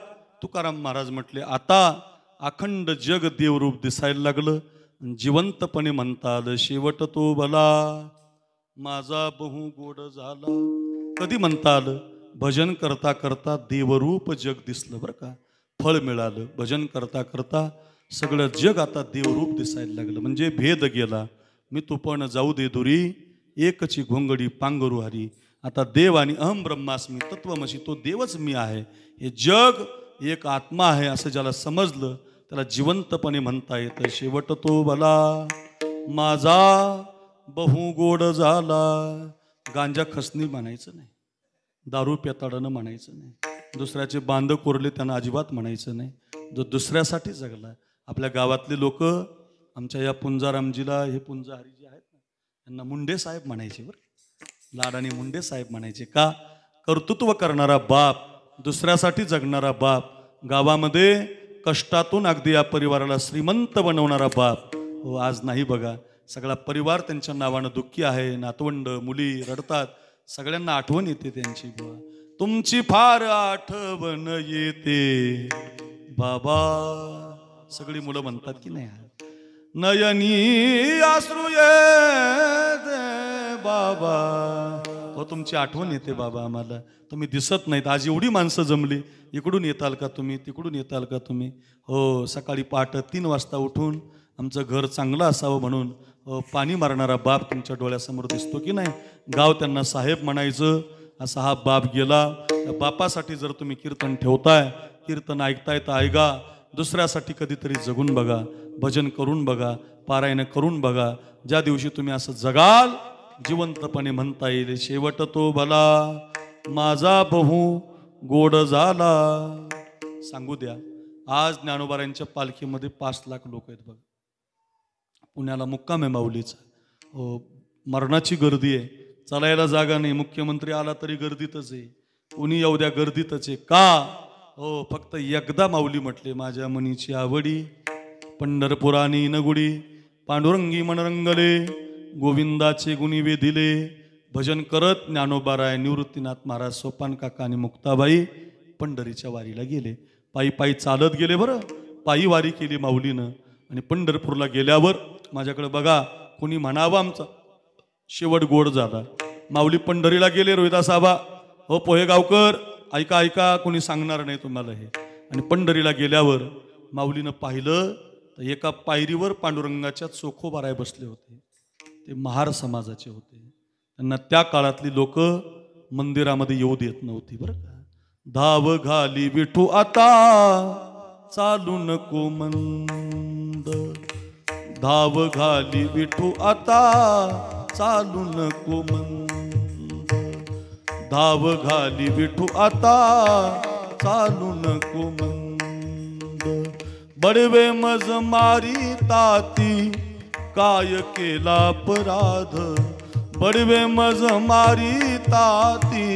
तुकाराम महाराज म्हटले, आता अखंड जग देवरूप दिसायला लागलं, जिवंतपणे म्हणता आलं, शेवट तो भला माझा बहु गोड झाला. कधी म्हणता आलं? भजन करता करता देवरूप जग दिसलं बरं का, फळ मिळालं. भजन करता करता सगळं जग आता देवरूप दिसायला लागलं, म्हणजे भेद गेला. मी तू पण जाऊ दे दुरी, एकची घोंगडी पांघरू हरी. आता देव आणि अहम ब्रह्मास्मी तत्वमसी, तो देवच मी आहे. हे जग एक आत्मा आहे असं ज्याला समजलं त्याला जिवंतपणे म्हणता येतं, शेवट तो भला माझा बहु गोड झाला. गांजा खसनी म्हणायचं नाही, दारू पेताडणं म्हणायचं नाही, दुसऱ्याचे बांध कोरले त्यांना अजिबात म्हणायचं नाही. जो दुसऱ्यासाठी जगला. आपल्या गावातले लोक आमच्या या पुंजारामजीला, हे पुंजाहरी जे आहेत ना, त्यांना मुंडे साहेब म्हणायचे बरं, लाडाने मुंडे साहेब म्हणायचे. का? कर्तृत्व करणारा बाप, दुसऱ्यासाठी जगणारा बाप, गावामध्ये कष्टातून अगदी या परिवाराला श्रीमंत बनवणारा बाप. हो, आज नाही बघा, सगळा परिवार त्यांच्या नावानं दुःखी आहे. नातवंड मुली रडतात, सगळ्यांना आठवण येते त्यांची. बुवा तुमची फार आठवण येते बाबा, सगळी मुलं म्हणतात की नाही, नयनी अश्रू येते बाबा. हो, तुमची आठवण येते बाबा आम्हाला, तुम्ही दिसत नाहीत. आज एवढी माणसं जमली, इकडून येताल का तुम्ही, तिकडून येताल का तुम्ही. हो, सकाळी पहाटे 3 वाजता उठून आमचं घर चांगलं असावं म्हणून पाणी मारणारा बाप तुमच्या डोळ्यासमोर दिसतो की नाही. गाव त्यांना साहेब म्हणायचं, असा हा बाप गेला. बापासाठी जर तुम्ही कीर्तन ठेवताय, कीर्तन ऐकताय तर ऐका, दुसऱ्यासाठी कधीतरी जगून बघा, भजन करून बघा, पारायण करून बघा. ज्या दिवशी तुम्ही असं जगाल, जिवंतपणे म्हणता येईल, शेवट तो भला माझा बहु गोड झाला. सांगू द्या, आज ज्ञानोबारायांच्या पालखीमध्ये 5 लाख लोक आहेत बघा. पुण्याला मुक्काम आहे माऊलीचा. हो, मरणाची गर्दी आहे, चालायला जागा नाही. मुख्यमंत्री आला तरी गर्दीतच आहे, कुणी येऊ द्या गर्दीतच आहे. का? हो, फक्त एकदा माऊली म्हटले, माझ्या मनीची आवडी पंढरपुरानी नगुडी, पांडुरंगी मनरंगले, गोविंदाचे गुणी वेधिले. भजन करत ज्ञानोबाराय, निवृत्तीनाथ महाराज, सोपान काका आणि मुक्ताबाई पंढरीच्या वारीला गेले. पायी पायी चालत गेले बरं, पायी वारी केली माऊलीनं. आणि पंढरपूरला गेल्यावर माझ्याकडे बघा, कोणी म्हणावं आमचा शेवट गोड झाला. माऊली पंढरीला गेले, रोहिदास आबा, हो पोहेगावकर, ऐका ऐका, कोणी सांगणार नाही तुम्हाला हे. आणि पंढरीला गेल्यावर माऊलीनं पाहिलं तर एका पायरीवर पांडुरंगाच्या चोखोबाराय बसले होते. ते महार समाजाचे होते. त्यांना त्या काळातली लोक मंदिरामध्ये येऊ देत नव्हती बरं का. धाव घाली विठू आता चालू नको मंद, धाव घाली विठू आता चालू नको मंद, धाव घाली विठू आता चालू नको मंद. बडवे मज मारी ताती काय केला अपराध, बडवे मज मारी ताती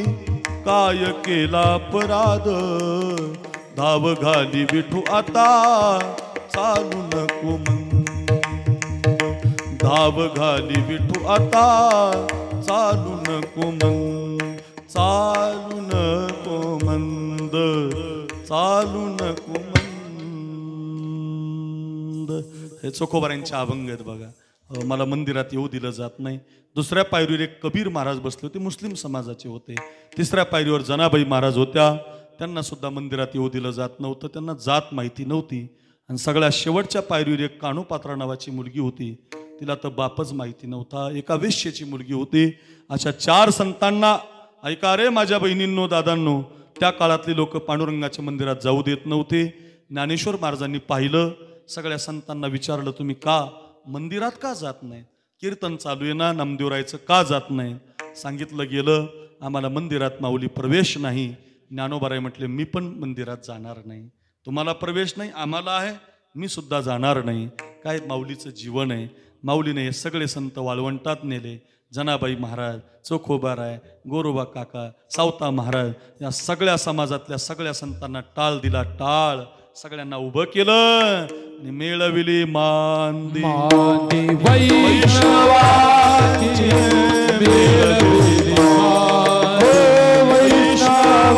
काय केला अपराध. धाव घाली विठू आता चालू नको मंद, धाव घाली विठू आता चालू नको मंद, चालू नको मंद, चालू नको मंद. हे चोखोबारांचे अभंग आहेत बघा. मला मंदिरात येऊ दिलं जात नाही. दुसऱ्या पायरीवर एक कबीर महाराज बसले होते, मुस्लिम समाजाचे होते. तिसऱ्या पायरीवर जनाबाई महाराज होत्या, त्यांना सुद्धा मंदिरात येऊ दिलं जात नव्हतं. त्यांना जात माहिती नव्हती. आणि सगळ्या शेवटच्या पायरीवर एक कानोपात्रा नावाची मुलगी होती, तिला तर बापच माहिती नव्हता. एका वेश्येची मुलगी होती. अशा 4 संतांना, ऐका रे माझ्या बहिणींनो, दादांनो, त्या काळातली लोक पांडुरंगाच्या मंदिरात जाऊ देत नव्हते. ज्ञानेश्वर महाराजांनी पाहिलं, सगळ्या संतांना विचारलं, तुम्ही का मंदिरात का जात नाही? कीर्तन चालू आहे ना, नामदेवरायचं का जात नाही? सांगितलं गेलं, आम्हाला मंदिरात माऊली प्रवेश नाही. ज्ञानोबाराय म्हटले, मी पण मंदिरात जाणार नाही. तुम्हाला प्रवेश नाही, आम्हाला आहे, मी सुद्धा जाणार नाही. काय माऊलीचं जीवन आहे. माऊलीने हे सगळे संत वाळवंटात नेले. जनाबाई महाराज, चोखोबाराय, गोरोबा काका, सावता महाराज, या सगळ्या समाजातल्या सगळ्या संतांना टाळ दिला. टाळ सगळ्यांना उभं केलं आणि मेळविली मांदी वैष्णवाची मेळविली मान, वैष्णवाची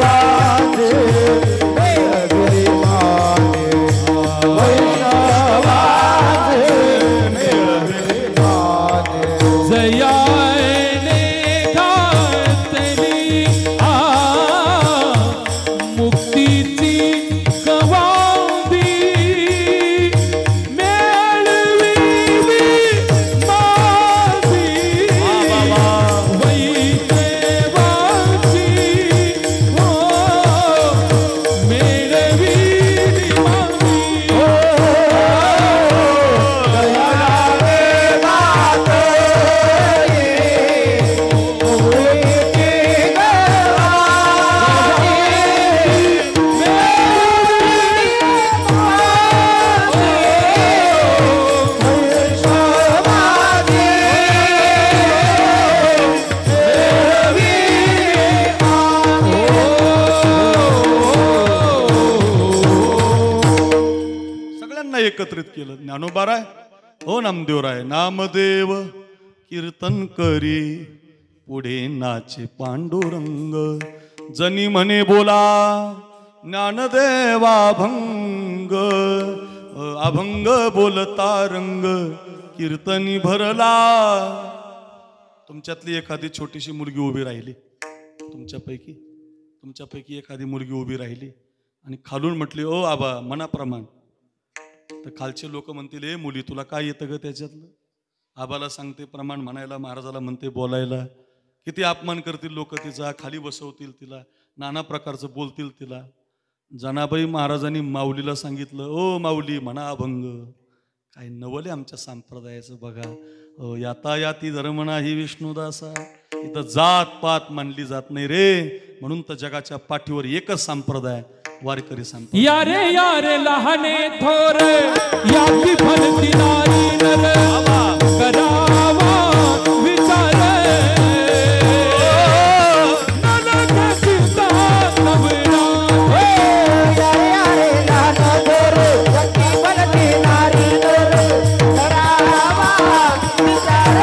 एकत्रित केलं. ज्ञानोबाराय हो नामदेवराय. नामदेव कीर्तन करी पुढे नाचे पांडुरंग. जनी म्हणे बोला ज्ञानदेवा अभंग. अभंग बोलता रंग कीर्तनी भरला. तुमच्यातली एखादी छोटीशी मुलगी उभी राहिली, तुमच्यापैकी एखादी मुलगी उभी राहिली आणि खालून म्हटली ओ आबा मनाप्रमाण, तर खालचे लोक म्हणतील ए मुली तुला काय येतं ग त्याच्यातलं. आबाला सांगते प्रमाण म्हणायला, महाराजाला म्हणते बोलायला. किती अपमान करतील लोक तिचा, खाली बसवतील तिला, नाना प्रकारचं बोलतील तिला. जनाबाई महाराजांनी माऊलीला सांगितलं ओ माऊली म्हणा अभंग. काय नवले आमच्या संप्रदायाचं बघा. यातायाती धर्म नाही विष्णुदासा. इथं जात पात मानली जात नाही रे. म्हणून तर जगाच्या पाठीवर एकच संप्रदाय, वारकरी संप्रदाय. यारे यारे लहाने थोर याची फलती नारी नर करावा विचार. नरक चिंता नवरा यारे लहान थोर याची फलती नारी नर करावा विचार.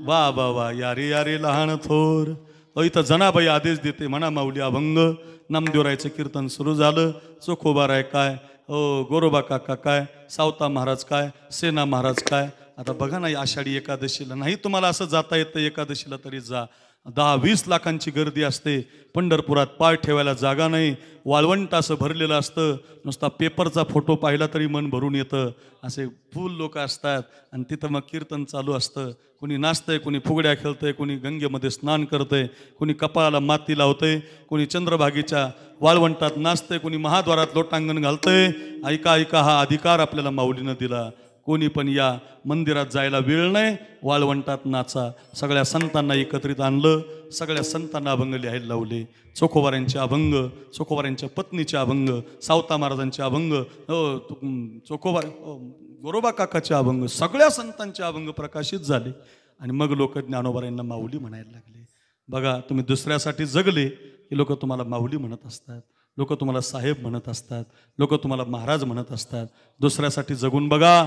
वा वा वा. यारे यारे लहान थोर. इथं जनाबाई आदेश देते म्हणा माऊली अभंग. नामदेवरायचं कीर्तन सुरू झालं. चोखोबाराय काय, गोरोबा काका काय, सावता महाराज काय, सेना महाराज काय. आता बघा ना आषाढी एकादशीला नाही तुम्हाला असं जाता येतं एकादशीला तरी जा. 10-20 लाखांची गर्दी असते. पंढरपुरात पाय ठेवायला जागा नाही. वाळवंट असं भरलेलं असतं. नुसता पेपरचा फोटो पाहिला तरी मन भरून येतं. असे फुल लोक असतात आणि तिथं मग कीर्तन चालू असतं. कोणी नाचतंय, कोणी फुगड्या खेळतंय, कोणी गंगेमध्ये स्नान करतंय, कोणी कपाळाला माती लावतंय, कोणी चंद्रभागेच्या वाळवंटात नाचतंय, कोणी महाद्वारात लोटांगण घालतंय. ऐका ऐका हा अधिकार आपल्याला माऊलीनं दिला. कोणी पण या मंदिरात जायला वेळ नाही, वाळवंटात नाचा. सगळ्या संतांना एकत्रित आणलं. सगळ्या संतांना अभंग लिहायला लावले. चोखोबाऱ्यांचे अभंग, चोखोबाऱ्यांच्या पत्नीचे अभंग, सावता महाराजांचे अभंग, गोरोबा काकाचे अभंग, सगळ्या संतांचे अभंग प्रकाशित झाले. आणि मग लोक ज्ञानोबाऱ्यांना माऊली म्हणायला लागले. बघा तुम्ही दुसऱ्यासाठी जगले की लोक तुम्हाला माऊली म्हणत असतात. लोक तुम्हाला साहेब म्हणत असतात. लोक तुम्हाला महाराज म्हणत असतात. दुसऱ्यासाठी जगून बघा.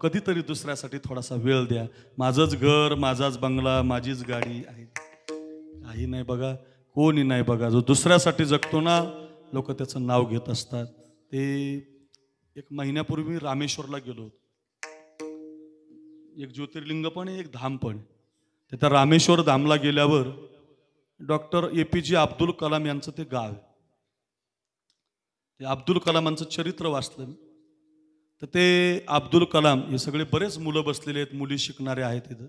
कधीतरी दुसऱ्यासाठी थोडासा वेळ द्या. माझंच घर, माझाच बंगला, माझीच गाडी आहे काही नाही बघा, कोणी नाही बघा. जो दुसऱ्यासाठी जगतो ना लोक त्याचं नाव घेत असतात. ते 1 महिन्यापूर्वी रामेश्वरला गेलो होतो. एक ज्योतिर्लिंग पण आहे, एक धाम पण आहे. त्या रामेश्वर धामला गेल्यावर डॉक्टर APJ अब्दुल कलाम यांचं ते गाव आहे. ते अब्दुल कलामांचं चरित्र वाचलं. तर ते अब्दुल कलाम हे सगळे बरेच मुलं बसलेले आहेत, मुली शिकणारे आहेत तिथं.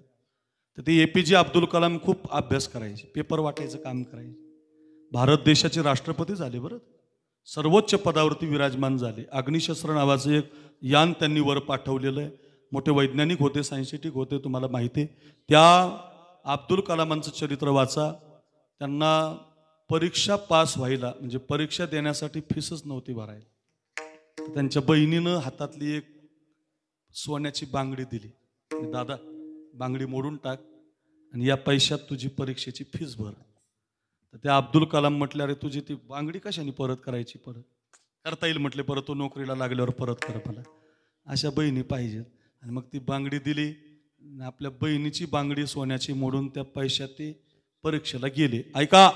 तर ते APJ अब्दुल कलाम खूप अभ्यास करायचे, पेपर वाटायचं काम करायचे. भारत देशाचे राष्ट्रपती झाले बरं. सर्वोच्च पदावरती विराजमान झाले. अग्निशस्त्र नावाचं एक यान त्यांनी वर पाठवलेलं आहे. मोठे वैज्ञानिक होते, सायन्टिस्ट होते, तुम्हाला माहिती आहे. त्या अब्दुल कलामांचं चरित्र वाचा. त्यांना परीक्षा पास व्हायला म्हणजे परीक्षा देण्यासाठी फीसच नव्हती भरायला. त्यांच्या बहिणीनं हातातली एक सोन्याची बांगडी दिली. दादा बांगडी मोडून टाक आणि या पैशात तुझी परीक्षेची फीस भर. तर त्या अब्दुल कलाम म्हटले अरे तुझी ती बांगडी कशाने परत करायची. परत करता येईल म्हटले, परत तो नोकरीला लागल्यावर परत कर मला. अशा बहिणी पाहिजेत. आणि मग ती बांगडी दिली. आपल्या बहिणीची बांगडी सोन्याची मोडून त्या पैशात ते परीक्षेला गेले. ऐका,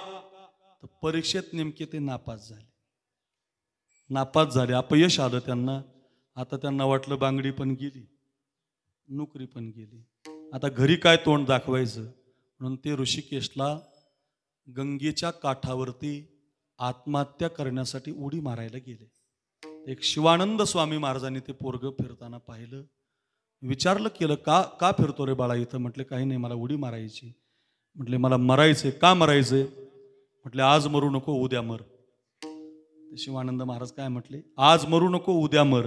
तर परीक्षेत नेमके ते नापास झाले. अपयश आलं त्यांना. आता त्यांना वाटलं बांगडी पण गेली, नोकरी पण गेली, आता घरी काय तोंड दाखवायचं. म्हणून ते ऋषिकेशला गंगेच्या काठावरती आत्महत्या करण्यासाठी उडी मारायला गेले. एक शिवानंद स्वामी महाराजांनी ते पोरग फिरताना पाहिलं. विचारलं केलं का फिरतो रे बाळा इथं. म्हटलं काही नाही, मला उडी मारायची. म्हटले मला मरायचे. का मरायचे? म्हटले आज मरू नको उद्या मर. शिवानंद महाराज काय म्हटले? आज मरू नको उद्या मर.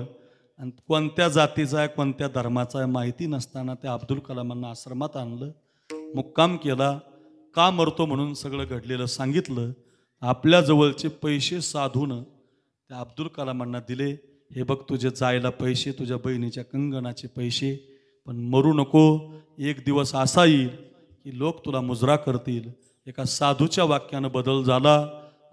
आणि कोणत्या जातीचा आहे कोणत्या धर्माचा आहे माहिती नसताना त्या अब्दुल कलामांना आश्रमात आणलं, मुक्काम केला. का मरतो म्हणून सगळं घडलेलं सांगितलं. आपल्या जवळचे पैसे साधून त्या अब्दुल कलामांना दिले. हे बघ तुझे जायला पैसे, तुझ्या बहिणीच्या कंगणाचे पैसे, पण मरू नको. एक दिवस असा येईल की लोक तुला मुजरा करतील. एका साधूच्या वाक्यानं बदल झाला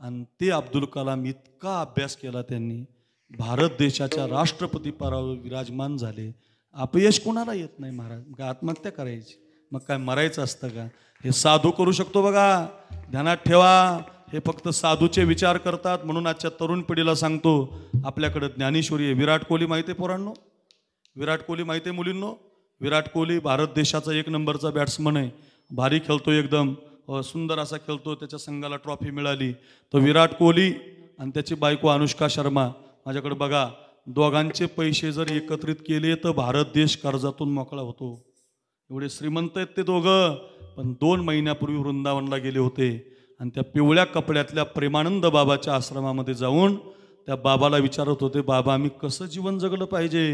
आणि ते अब्दुल कलाम इतका अभ्यास केला त्यांनी, भारत देशाच्या राष्ट्रपती पदावर विराजमान झाले. अपयश कोणाला येत नाही महाराज. काय आत्महत्या करायची? मग काय मरायचं असतं का? हे साधू करू शकतो बघा, ध्यानात ठेवा. हे फक्त साधूचे विचार करतात. म्हणून आजच्या तरुण पिढीला सांगतो, आपल्याकडे ज्ञानेश्वरी आहे. विराट कोहली माहिती आहे पोरांनो? विराट कोहली माहिती आहे मुलींनो? विराट कोहली भारत देशाचा 1 नंबरचा बॅट्समन आहे. भारी खेळतो, एकदम सुंदर असा खेळतो. त्याच्या संघाला ट्रॉफी मिळाली. तर विराट कोहली आणि त्याची बायको अनुष्का शर्मा, माझ्याकडे बघा, दोघांचे पैसे जर एकत्रित केले तर भारत देश कर्जातून मोकळा होतो. एवढे श्रीमंत आहेत ते दोघं. पण 2 महिन्यापूर्वी वृंदावनला गेले होते आणि त्या पिवळ्या कपड्यातल्या प्रेमानंद बाबाच्या आश्रमामध्ये जाऊन त्या बाबाला विचारत होते, बाबा आम्ही कसं जीवन जगलं पाहिजे?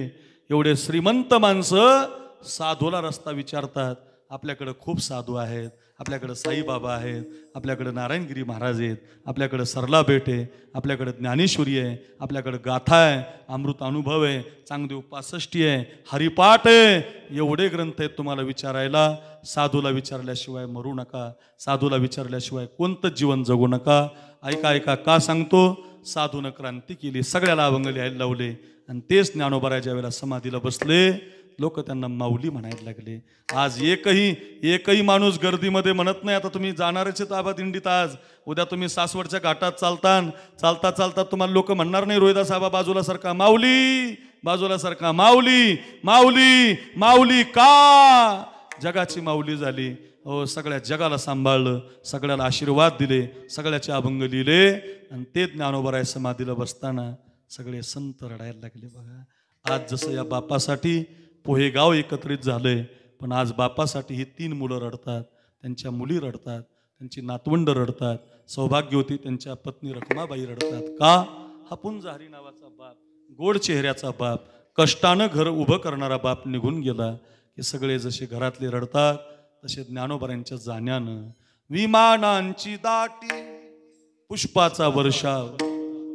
एवढे श्रीमंत माणसं साधूला रस्ता विचारतात. आपल्याकडे खूप साधू आहेत. आपल्याकडे साईबाबा आहेत, आपल्याकडे नारायणगिरी महाराज आहेत, आपल्याकडे सरला बेट आहे, आपल्याकडे ज्ञानेश्वरी आहे, आपल्याकडे गाथा आहे, अमृत अनुभव आहे, चांगदेव 65 आहे, हरिपाठ आहे. एवढे ग्रंथ आहेत तुम्हाला विचारायला. साधूला विचारल्याशिवाय मरू नका. साधूला विचारल्याशिवाय कोणतं जीवन जगू नका. ऐका ऐका, का सांगतो? साधूनं क्रांती केली, सगळ्याला अभंग लिहायला लावले. आणि तेच ज्ञानोबा वेळेला समाधीला बसले, लोक त्यांना माऊली म्हणायला लागले. आज एकही माणूस गर्दीमध्ये म्हणत नाही. आता तुम्ही जाणारच आहेत आबा दिंडीत. आज उद्या तुम्ही सासवडच्या घाटात चालता तुम्हाला लोक म्हणणार नाही, रोहिदास आबा बाजूला सारखा माऊली, बाजूला सारखा माऊली माऊली माऊली. का? जगाची माऊली झाली. हो, सगळ्या जगाला सांभाळलं, सगळ्याला आशीर्वाद दिले, सगळ्याचे अभंग लिहिले. आणि ते ज्ञानोबा समाधीला बसताना सगळे संत रडायला लागले. बघा, आज जसं या बापासाठी पोहे गाव एकत्रित झालंय, पण आज बापासाठी ही 3 मुलं रडतात, त्यांच्या मुली रडतात, त्यांची नातवंड रडतात, सौभाग्यवती त्यांच्या पत्नी रखमाबाई रडतात. का? हा पुंज हरी नावाचा बाप, गोड चेहऱ्याचा बाप, कष्टानं घर उभं करणारा बाप निघून गेला की सगळे जसे घरातले रडतात तसे ज्ञानोबरांच्या जाण्यानं विमानांची दाटी, पुष्पाचा वर्षाव,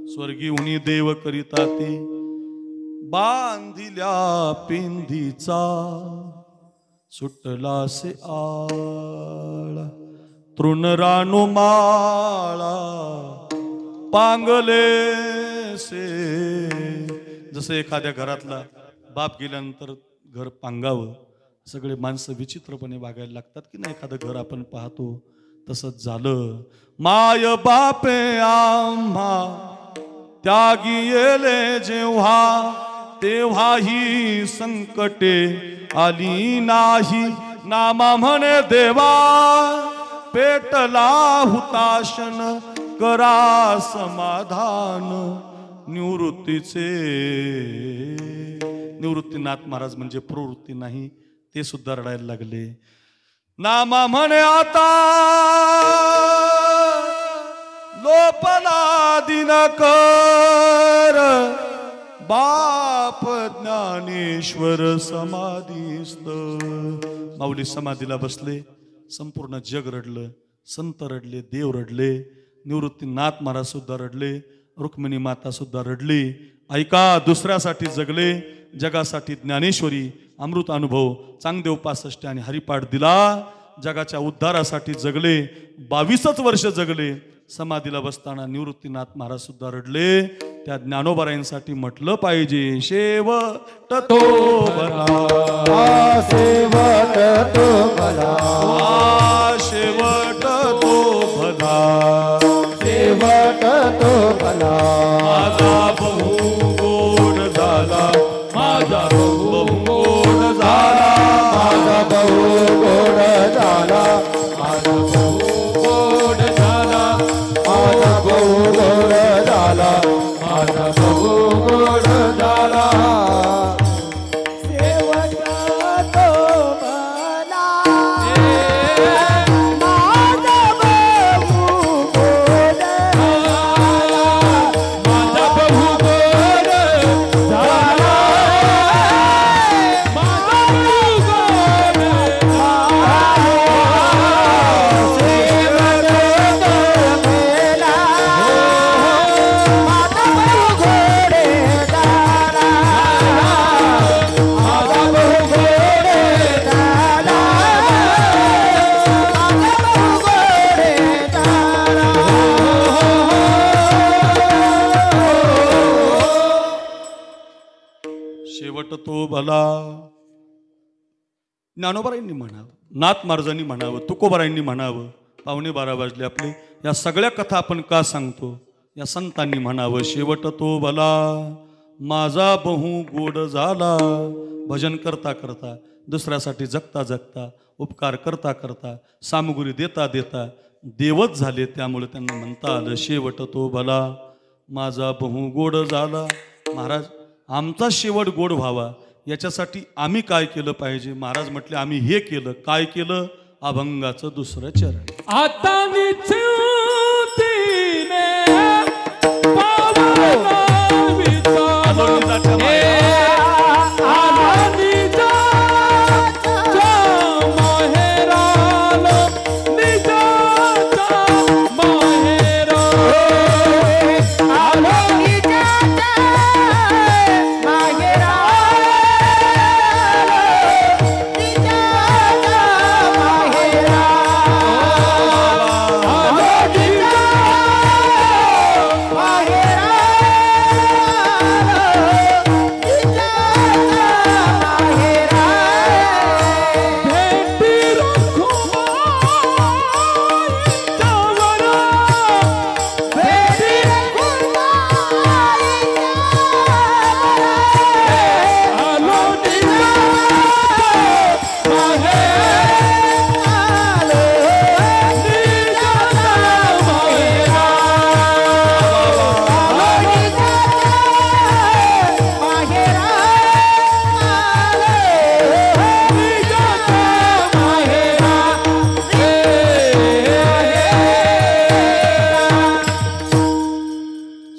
स्वर्गीयुनी देव करिता ती बांधिल्या पिंधीचा सुटला से आळा, तृणरानु माळा पांगले से. जसं एखाद्या घरातला बाप गेल्यानंतर घर पांगावं, सगळे माणसं विचित्रपणे वागायला लागतात की नाही. एखादं घर आपण पाहतो, तसंच झालं. माय बापे आम्हा त्यागी येले जेव्हा, तेव्हा ही संकटे आली नाही. नामा म्हणे देवा पेटला हुताशन, करा समाधान निवृत्तीचे. निवृत्तीनाथ महाराज म्हणजे प्रवृत्ती नाही, ते सुद्धा रडायला लागले. नामा म्हणे आता लोपला दिनकर, बाप ज्ञानेश्वर समाधीस्थ. माऊली समाधीला बसले. संपूर्ण जग रडलं, संत रडले, देव रडले, निवृत्तीनाथ महाराज सुद्धा रडले, रुक्मिणी माता सुद्धा रडली. ऐका, दुसऱ्यासाठी जगले, जगासाठी ज्ञानेश्वरी, अमृत अनुभव, चांगदेव 65 आणि हरिपाठ दिला. जगाच्या उद्धारासाठी जगले, 22 वर्ष जगले. समाधीला बसताना निवृत्तीनाथ महाराज सुद्धा रडले. त्या ज्ञानोबारायांसाठी म्हटलं पाहिजे, शेवट तो भला, शेवट तो भला, शेवट तो भला, शेवट तो भला. माझा बहु गोड झाला, माझा बहु गोड झाला, माझा बहु गोड झाला, माझा बहु गोड झाला, माझा बहु गोड झाला, माझा बहु गोड झाला. शेवट तो भला, शेवट तो भला. ज्ञानोबारायांनी म्हणावं, नाथ महाराजांनी म्हणावं, तुकोबारायांनी म्हणावं. 11:15 वाजले आपले. या सगळ्या कथा आपण का सांगतो? या संतांनी म्हणावं, शेवट तो भला माझा बहु गोड झाला. भजन करता करता, दुसऱ्यासाठी जगता जगता, उपकार करता करता, सामुग्री देता देता देवच झाले. त्यामुळे त्यांना म्हणता आलं शेवट तो भला माझा बहु गोड झाला. महाराज, आमचा शेवट गोड व्हावा याच्यासाठी आम्ही काय केलं पाहिजे? महाराज म्हटले, आम्ही हे केलं. काय केलं? अभंगाचं दुसरं चरण. आता निश्चितीने पावला विचार आला निजाच्या माहेराला, निजाच्या माहेरा आला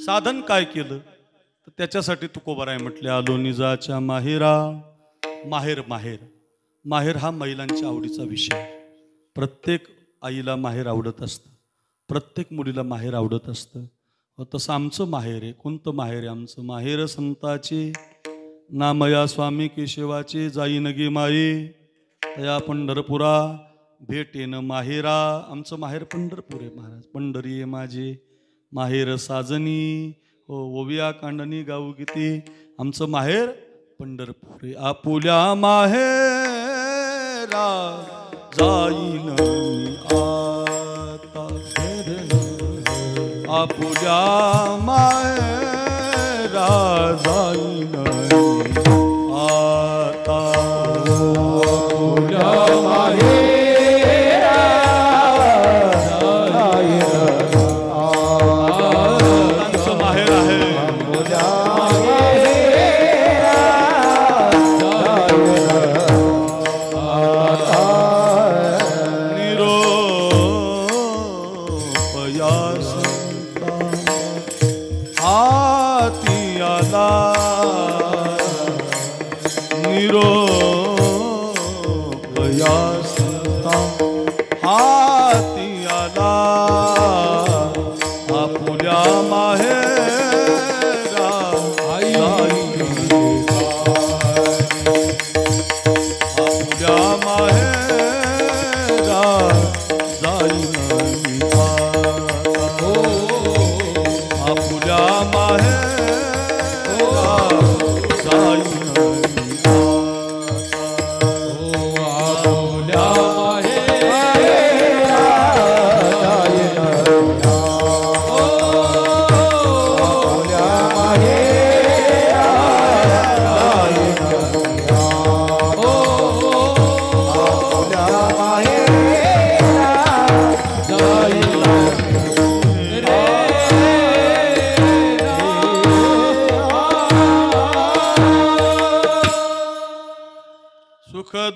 साधन काय केलं? तर त्याच्यासाठी तुकोबाराय म्हटले, आलो निजाच्या माहेरा. माहेर माहेर माहेर हा महिलांच्या आवडीचा विषय. प्रत्येक आईला माहेर आवडत असतं, प्रत्येक मुलीला माहेर आवडत असतं. तसं आमचं माहेर आहे. कोणतं माहेर आहे आमचं? माहेर संताचे नामया स्वामी केशवाचे, जाईन गे माये तया पंढरपुरा भेटेन माहेरा. आमचं माहेर पंढरपूर आहे महाराज. पंढरी आहे माझे माहेर साजनी, हो ओविया कांडणी गाऊ गीती. आमचं माहेर पंढरपूर आहे. आपुल्या माहेरा जाईन मी आता, आपुल्या माहेरा जाईन मी आता. आपुल्या माहेरा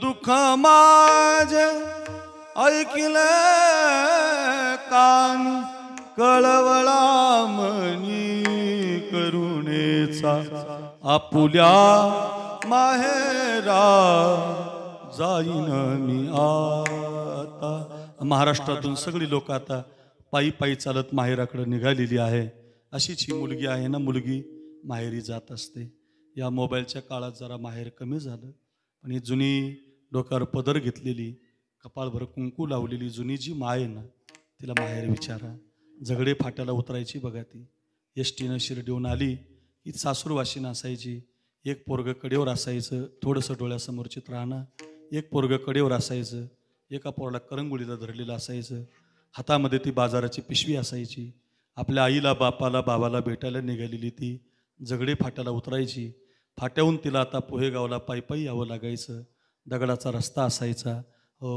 दुःख माझे ऐकिले कान, कळवळा मनी करुणेचा. आपुल्या माहेरा जाईन मी आता. महाराष्ट्रातून सगळी लोक आता पायी पायी चालत माहेराकडे निघालेली आहे. अशीच ही मुलगी आहे ना, मुलगी माहेरी जात असते. या मोबाईलच्या काळात जरा माहेर कमी झालं, पण ही जुनी डोक्यावर पदर घेतलेली, कपाळभर कुंकू लावलेली जुनी जी माय आहे ना, तिला माहेर विचारा. झगडे फाट्याला उतरायची बघा ती. एसटीनं शिर्डीहून आली की सासूरवाशी नसायची. एक पोरगं कडेवर असायचं, थोडंसं डोळ्यासमोर चित्र आणा. एक पोरगं कडेवर असायचं, एका पोराला करंगुळीला धरलेलं असायचं, हातामध्ये ती बाजाराची पिशवी असायची. आपल्या आईला बापाला बाबाला भेटायला निघालेली ती जगडे फाट्याला उतरायची. फाट्याहून तिला आता पोहेगावला पायी यावं लागायचं. दगडाचा रस्ता असायचा.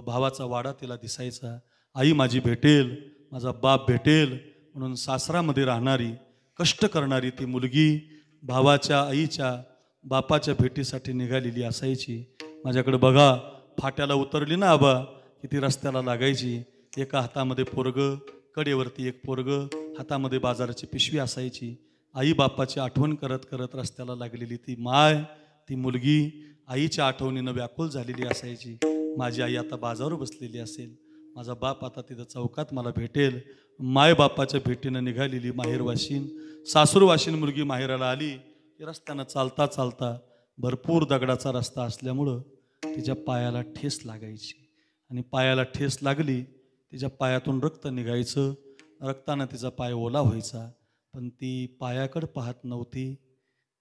भावाचा वाडा तिला दिसायचा. आई माझी भेटेल, माझा बाप भेटेल म्हणून सासरामध्ये राहणारी कष्ट करणारी ती मुलगी भावाच्या आईच्या बापाच्या भेटीसाठी निघालेली असायची. माझ्याकडे बघा, फाट्याला उतरली ना आबा की ती रस्त्याला लागायची. एका हातामध्ये पोरगं, कडेवरती एक पोरगं, हातामध्ये बाजाराची पिशवी असायची. आई बापाची आठवण करत करत रस्त्याला लागलेली ती माय, ती मुलगी आईच्या आठवणीनं व्याकुळ झालेली असायची. माझी आई आता बाजारावर बसलेली असेल, माझा बाप आता तिथं चौकात मला भेटेल. माय बापाच्या भेटीनं निघालेली माहेरवाशीन, सासूरवाशीन मुलगी माहेराला आली की रस्त्यानं चालता चालता, भरपूर दगडाचा रस्ता असल्यामुळं तिच्या पायाला ठेस लागायची. आणि पायाला ठेस लागली, तिच्या पायातून रक्त निघायचं. रक्तानं तिचा पाय ओला व्हायचा. पण ती पायाकडं पाहत नव्हती,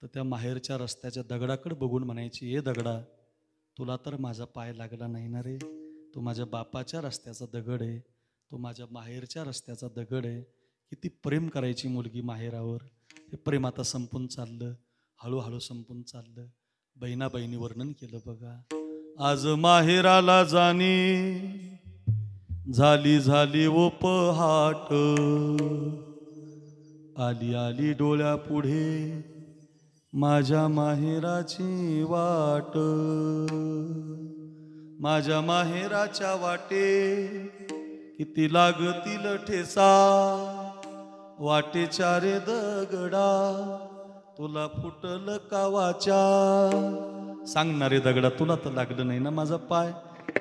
तर त्या माहेरच्या रस्त्याच्या दगडाकडे बघून म्हणायची, ए दगडा, तुला तर माझा पाय लागला नाही ना रे. तो माझ्या बापाच्या रस्त्याचा दगड आहे, तो माझ्या माहेरच्या रस्त्याचा दगड आहे. किती प्रेम करायची मुलगी माहेरावर. हे प्रेम आता संपून चाललं, हळूहळू संपून चाललं. बहिणा बहिणी वर्णन केलं बघा. आज माहेराला जाणी झाली झाली ओ पहाट, आली आली डोळ्या पुढे माझ्या माहेराची वाट. माझ्या माहेराच्या वाटे किती लागतील ठेसा, वाटेच्या रे दगडा तुला फुटल का वाचा. सांगणारे दगडा, तुला तर लागलं नाही ना माझा पाय.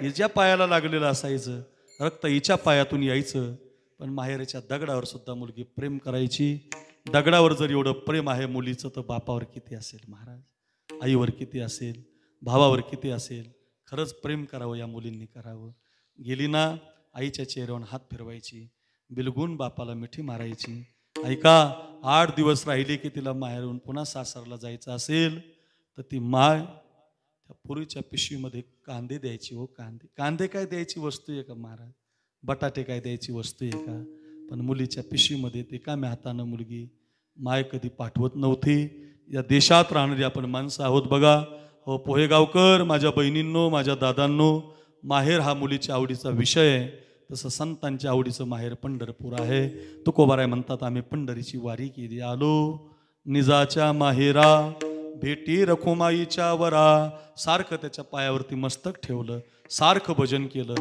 हिच्या पायाला लागलेलं असायचं, रक्त हिच्या पायातून यायचं. पण माहेरच्या दगडावर सुद्धा मुलगी प्रेम करायची. दगडावर जर एवढं प्रेम आहे मुलीचं, तर बापावर किती असेल महाराज, आईवर किती असेल, भावावर किती असेल. खरंच प्रेम करावं या मुलींनी करावं. गेली ना, आईच्या चेहऱ्यावर हात फिरवायची, बिलगून बापाला मिठी मारायची. ऐका, 8 दिवस राहिले की तिला माहेरून पुन्हा सासरला जायचं असेल तर ती माय त्या पुरीच्या पिशवीमध्ये कांदे द्यायची. हो कांदे, कांदे काय द्यायची वस्तू आहे का महाराज? बटाटे काय द्यायची वस्तू आहे का? पण मुलीच्या पिशवीमध्ये ते काम्या हातानं मुलगी माय कधी पाठवत नव्हती. या देशात राहणारी आपण माणसं आहोत बघा. हो पोहेगावकर, माझ्या बहिणींनो, माझ्या दादांनो, माहेर हा मुलीच्या आवडीचा विषय आहे. तसं संतांच्या आवडीचं माहेर पंढरपूर आहे. तुकोबाराय म्हणतात, आम्ही पंढरीची वारी केली आलो, निजाच्या माहेरा भेटी रखुमाईच्या वरा. सारखं त्याच्या पायावरती मस्तक ठेवलं, सारखं भजन केलं.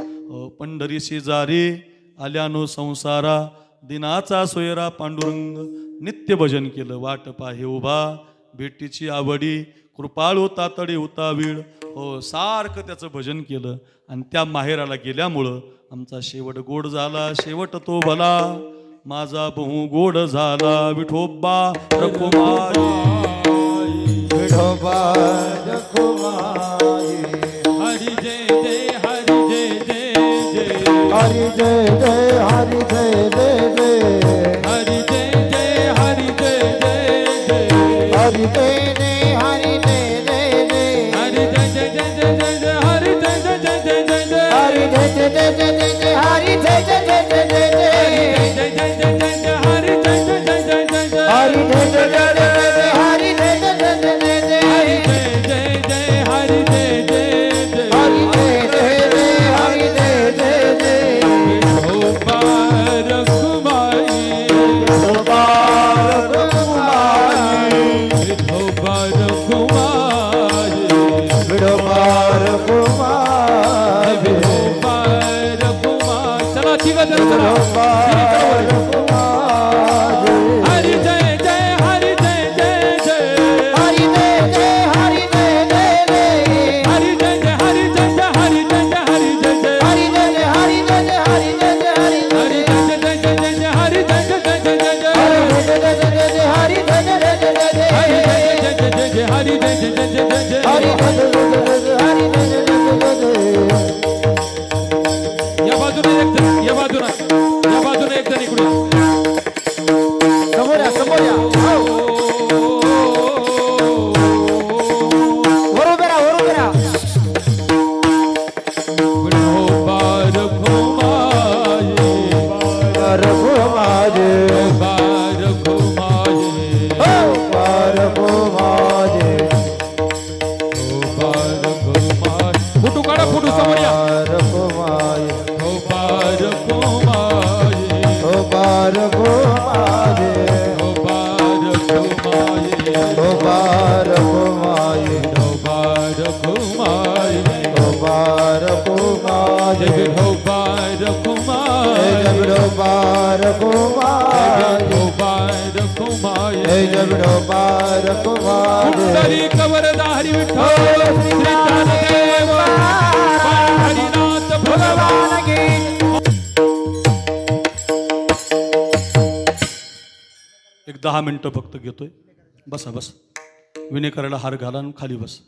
पंढरी शेजारी आल्यानो संसारा, दिनाचा सोयरा पांडुरंग. नित्य भजन केलं. वाट पाहे उभा भेटीची आवडी, कृपाळू तातडी उतावीळ. हो सारखं त्याचं भजन केलं. आणि त्या माहेराला गेल्यामुळं आमचा शेवट गोड झाला. शेवट तो भला माझा बहु गोड झाला. विठोबा रखुमाई, विठोबा रखुमाई. हरी जय जय, हरी जय जय जय, हरी जय जय, हरी जय जय जय, हरी जय जय, हरी जय जय जय, हरी जय जय, हरी जय जय जय, हरी जय जय जय जय जय, हरी जय जय जय जय जय, हरी जय जय जय जय जय, हरी जय जय जय जय जय, जय जय जय जय जय, हरी जय जय जय जय जय, हरी जय जय जय जय, हरी जय जय जय जय जय, हरी जय जय जय, हरी जय जय जय, हरी जय जय जय, हरी जय जय जय. विठोबा माझे बारको माझे बारको माझे बारको माझे फोटो काढा फोटो समोर या बारको माझे बारको माझे बारको माझे बारको माझे बारको माझे बारको माझे बारको माझे बारको माझे जबरो बारको माझे बारको माझे जबरो बारको माझे कुंडली कवरधारी विठ्ठल श्री ज्ञानदेव हरिनाथ भगवान की एक 10 मिनिटं फक्त घेतोय. बसा बस. विनय करायला हार घाला आणि खाली बस.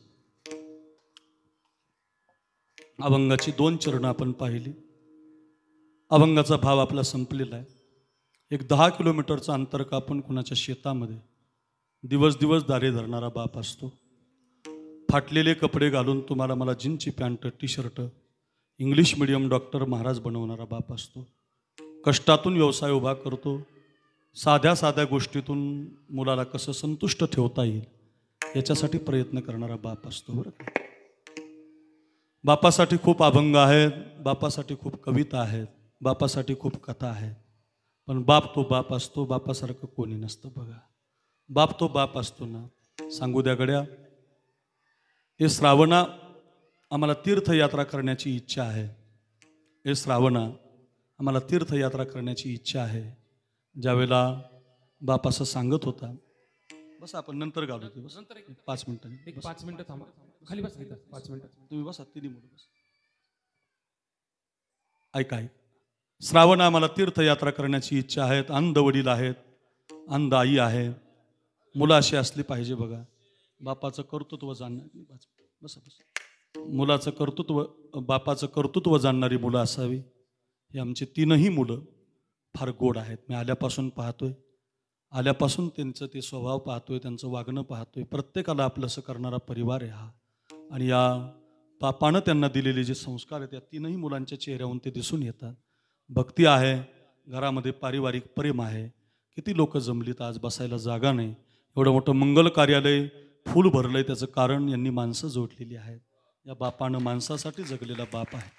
अभंगाची 2 चरणं आपण पाहिली. अभंगाचा भाव आपला संपलेला आहे. एक 10 किलोमीटरचं अंतर कापून कुणाच्या शेतामध्ये दिवस दिवस दारे धरणारा बाप असतो. फाटलेले कपडे घालून तुम्हाला मला जीन्सची pant T shirt English medium doctor Maharaj बनवणारा बाप असतो. कष्टातून व्यवसाय उभा करतो. साध्या साध्या गोष्टीतून मुलाला कसं संतुष्ट ठेवता येईल याच्यासाठी प्रयत्न करणारा बाप असतो. बरं का? बापासाठी खूप अभंग आहेत, बापासाठी खूप कविता आहेत, बापासाठी खूप कथा आहेत. पण बाप तो बाप असतो. बापासारखं कोणी नसतं. बघा, बाप तो बाप असतो ना. सांगू द्या गड्या, हे श्रावणा आम्हाला तीर्थयात्रा करण्याची इच्छा आहे. हे श्रावणा आम्हाला तीर्थयात्रा करण्याची इच्छा आहे. ज्यावेळेला बाप असं सांगत होता, बस आपण नंतर घालू ते. बस 5 मिनिटांनी. एक 5 मिनिटं थांबा. खाली बसा इथं 5 मिनिटं. तुम्ही बसा. तिन्ही मुलं बस. ऐका. श्रावण आम्हाला तीर्थयात्रा करण्याची इच्छा आहे. अंध वडील आहेत, अंध आई आहे. मुलं अशी असली पाहिजे. बघा, बापाचं कर्तृत्व जाणणारी. बसा बस. मुलाचं कर्तृत्व, बापाचं कर्तृत्व जाणणारी मुलं असावी. ही आमची 3ही मुलं फार गोड आहेत. मी आल्यापासून पाहतोय, आल्यापासून त्यांचं ते स्वभाव पाहतोय, त्यांचं वागणं पाहतोय. प्रत्येकाला आपलंसं करणारा परिवार आहे हा. आणि या बापानं त्यांना दिलेले जे संस्कार आहेत त्या 3ही मुलांच्या चेहऱ्यावरून ते दिसून येतात. भक्ती आहे, घरामध्ये पारिवारिक प्रेम आहे. किती लोक जमलीत, आज बसायला जागा नाही. एवढं मोठं मंगल कार्यालय फुल भरलंय. त्याचं कारण यांनी माणसं जोडलेली आहेत. या बापानं माणसासाठी जगलेला बाप आहे.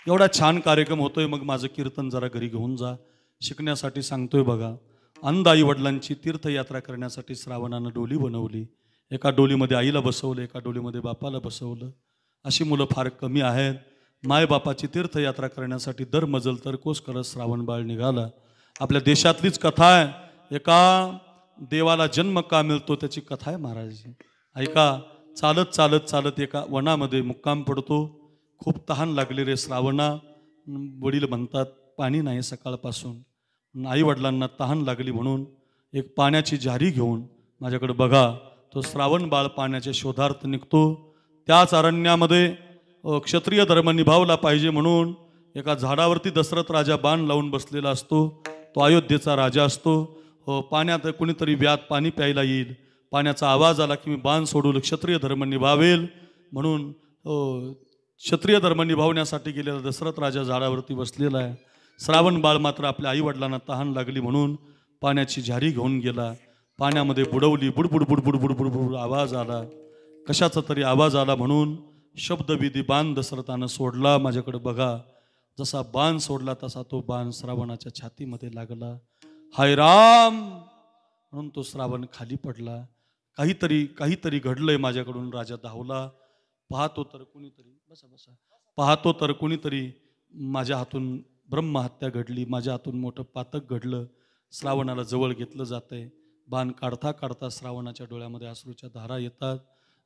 एवढा छान कार्यक्रम होतोय. मग माझं कीर्तन जरा घरी घेऊन जा. शिकण्यासाठी सांगतोय. बघा, अंध आई वडिलांची तीर्थयात्रा करण्यासाठी श्रावणानं डोली बनवली. एका डोलीमध्ये आईला बसवलं, एका डोलीमध्ये बापाला बसवलं. अशी मुलं फार कमी आहेत. मायबापाची तीर्थयात्रा करण्यासाठी दर मजल तर कोस करत श्रावण बाळ निघाला. आपल्या देशातलीच कथा आहे. एका देवाला जन्म का मिळतो त्याची कथा आहे महाराजची. ऐका. चालत चालत चालत एका वनामध्ये मुक्काम पडतो. खूप तहान लागले रे श्रावणा. वडील म्हणतात पाणी नाही सकाळपासून. आई वडिलांना तहान लागली म्हणून एक पाण्याची झारी घेऊन माझ्याकडे बघा. तो श्रावण बाळ पाण्याच्या शोधार्थ निघतो. त्याच अरण्यामध्ये क्षत्रिय धर्म निभावला पाहिजे म्हणून एका झाडावरती दशरथ राजा बाण लावून बसलेला असतो. तो अयोध्येचा राजा असतो. पाण्यात कुणीतरी व्यात पाणी प्यायला येईल. पाण्याचा आवाज आला की मी बाण सोडून क्षत्रिय धर्म निभावेल म्हणून क्षत्रिय धर्म निभावण्यासाठी गेलेला दशरथ राजा झाडावरती बसलेला आहे. श्रावण बाळ मात्र आपल्या आईवडिलांना तहान लागली म्हणून पाण्याची झारी घेऊन गेला. पाण्यामध्ये बुडवली. बुडबुड बुडबुड बुडबुड बुड आवाज आला. कशाचा तरी आवाज आला म्हणून शब्दविधी बाण दशरथानं सोडला. माझ्याकडे बघा. जसा बाण सोडला तसा तो बाण श्रावणाच्या छातीमध्ये लागला. हाय राम म्हणून तो श्रावण खाली पडला. काहीतरी घडलंय माझ्याकडून. राजा धावला. पाहतो तर कुणीतरी पाहतो तर कुणीतरी माझ्या हातून ब्रह्महत्या घडली. माझ्या हातून मोठं पातक घडलं. श्रावणाला जवळ घेतलं जातंय. बाण काढता काढता श्रावणाच्या डोळ्यामध्ये अश्रूच्या धारा येतात.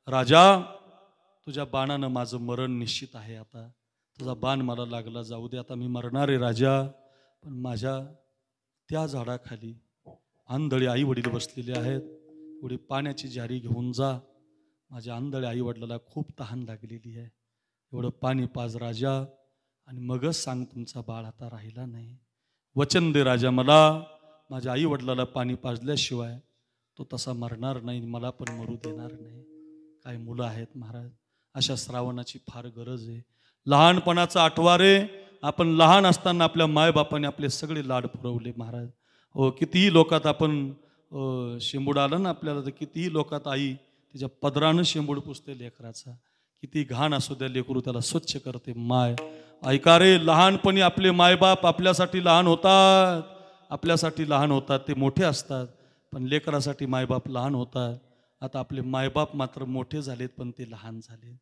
राजा, तुझ्या बाणानं माझं मरण निश्चित आहे. आता तुझा बाण मला लागला, जाऊ दे, आता मी मरणार आहे राजा. पण माझ्या त्या झाडाखाली आंधळे आई वडील बसलेले आहेत. एवढी पाण्याची झारी घेऊन जा. माझ्या आंधळे आई वडिलाला खूप तहान लागलेली आहे. एवढं पाणी पाज राजा, आणि मगच सांग तुमचा बाळ आता राहिला नाही. वचन दे राजा मला. माझ्या आई वडिलाला पाणी पाजल्याशिवाय तो तसा मरणार नाही, मला पण मरू देणार नाही. काय मुलं आहेत महाराज. अशा श्रावणाची फार गरज आहे. लहानपणाचा आठवा रे. आपण लहान असताना आपल्या मायबापाने आपले सगळे लाड पुरवले महाराज. हो, कितीही लोकात आपण शेंबूड आलं ना आपल्याला, तर कितीही लोकात आई तिच्या पदरानं शेंबूड पुसते लेकराचा. किती घाण असू द्या लेकरू त्याला स्वच्छ करते माय. ऐका रे, लहानपणी आपले मायबाप आपल्यासाठी लहान होतात, आपल्यासाठी लहान होतात, ते मोठे असतात, पण लेकरासाठी मायबाप लहान होतात. आता आपले मायबाप मात्र मोठे झालेत, पण ते लहान झाले,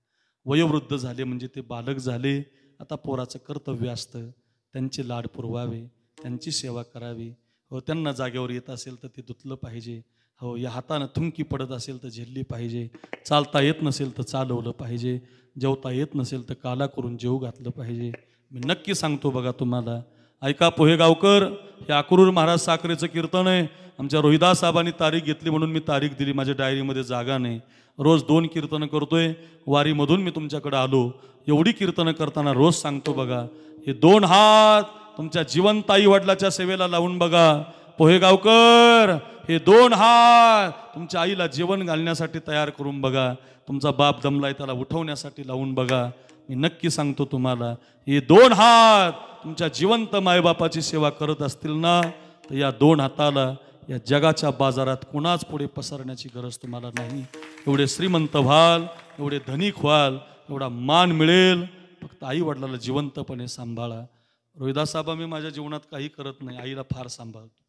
वयोवृद्ध झाले, म्हणजे ते बालक झाले. आता पोराचं कर्तव्य असतं त्यांचे लाड पुरवावे, त्यांची सेवा करावी. हो, त्यांना जागेवर येत असेल तर ते धुतलं पाहिजे. हो, या हातानं थुंकी पडत असेल तर झेलली पाहिजे. चालता येत नसेल तर चालवलं पाहिजे. जेवता येत नसेल तर काला करून जेवू घातलं पाहिजे. मी नक्की सांगतो बघा तुम्हाला. ऐका पोहेगावकर, हे अक्रूर महाराज साखरेचं कीर्तन आहे. आमच्या रोहिदास साहेबांनी तारीख घेतली म्हणून मी तारीख दिली, माझ्या डायरीमध्ये जागा नाही. रोज 2 कीर्तनं करतोय, वारीमधून मी तुमच्याकडे आलो. एवढी कीर्तनं करताना रोज सांगतो बघा, हे 2 हात तुमच्या जिवंत आई वडिलाच्या सेवेला लावून बघा. पोहेगावकर, हे 2 हात तुमच्या आईला जेवण घालण्यासाठी तयार करून बघा. तुमचा बाप दमलाय त्याला उठवण्यासाठी लावून बघा. मी नक्की सांगतो तुम्हाला, हे 2 हात तुमच्या जिवंत मायबापाची सेवा करत असतील ना, तर या 2 हाताला या जगाच्या बाजारात कुणाच पुढे पसरण्याची गरज तुम्हाला नाही. एवढे श्रीमंत व्हाल, एवढे धनिक व्हाल, एवढा मान मिळेल. फक्त आई वडिलाला जिवंतपणे सांभाळा. रोहिदास साहेब, मी माझ्या जीवनात काही करत नाही, आईला फार सांभाळतो,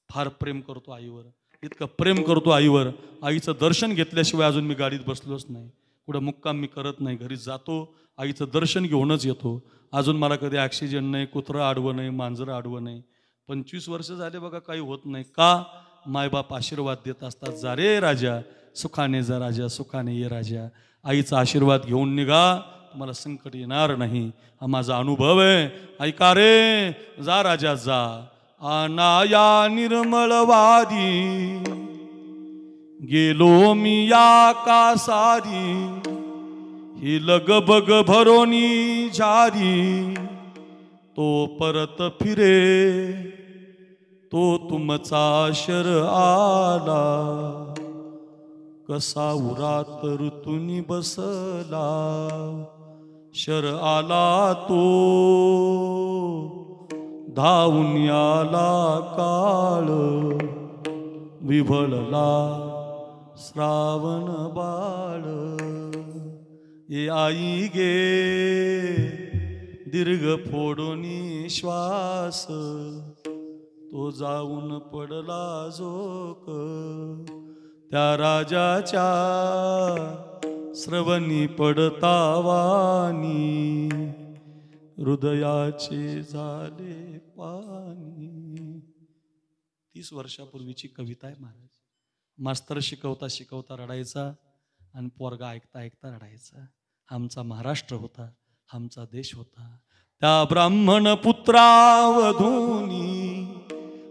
फार प्रेम करतो आईवर, इतकं प्रेम करतो आईवर. आईचं दर्शन घेतल्याशिवाय अजून मी गाडीत बसलोच नाही, कुठं मुक्काम मी करत नाही, घरी जातो आईचं दर्शन घेऊनच येतो. अजून मला कधी ॲक्सिडेंट नाही, कुत्रं आडवं नाही, मांजरं आडवं नाही. 25 वर्ष झाले बघा, काही होत नाही. का? मायबाप आशीर्वाद देत असतात. जा रे राजा, सुखाने जा राजा, सुखाने ये राजा. आईचा आशीर्वाद घेऊन निघा, तुम्हाला संकट येणार नाही. हा माझा अनुभव आहे. ऐका रे, जा राजा जा. अनाया निर्मळ वारी गेलो मी या कासारी, ही लगबग भरोनी झारी, तो परत फिरे तो तुमचा शर आला, कसा उरात ऋतूनी बसला, शर आला तो धावून आला काळ, विभळला श्रावण बाळ. ये आई गे दीर्घ फोडूनी श्वास, तो जाऊन पडला झोक, त्या राजाच्या श्रवणी पडता वाणी, हृदयाचे झाले पाणी. 30 वर्षापूर्वीची कविता आहे महाराज. मास्तर शिकवता शिकवता रडायचा आणि पोरगा ऐकता ऐकता रडायचा. आमचा महाराष्ट्र होता, आमचा देश होता. त्या ब्राह्मण पुत्रावधूनी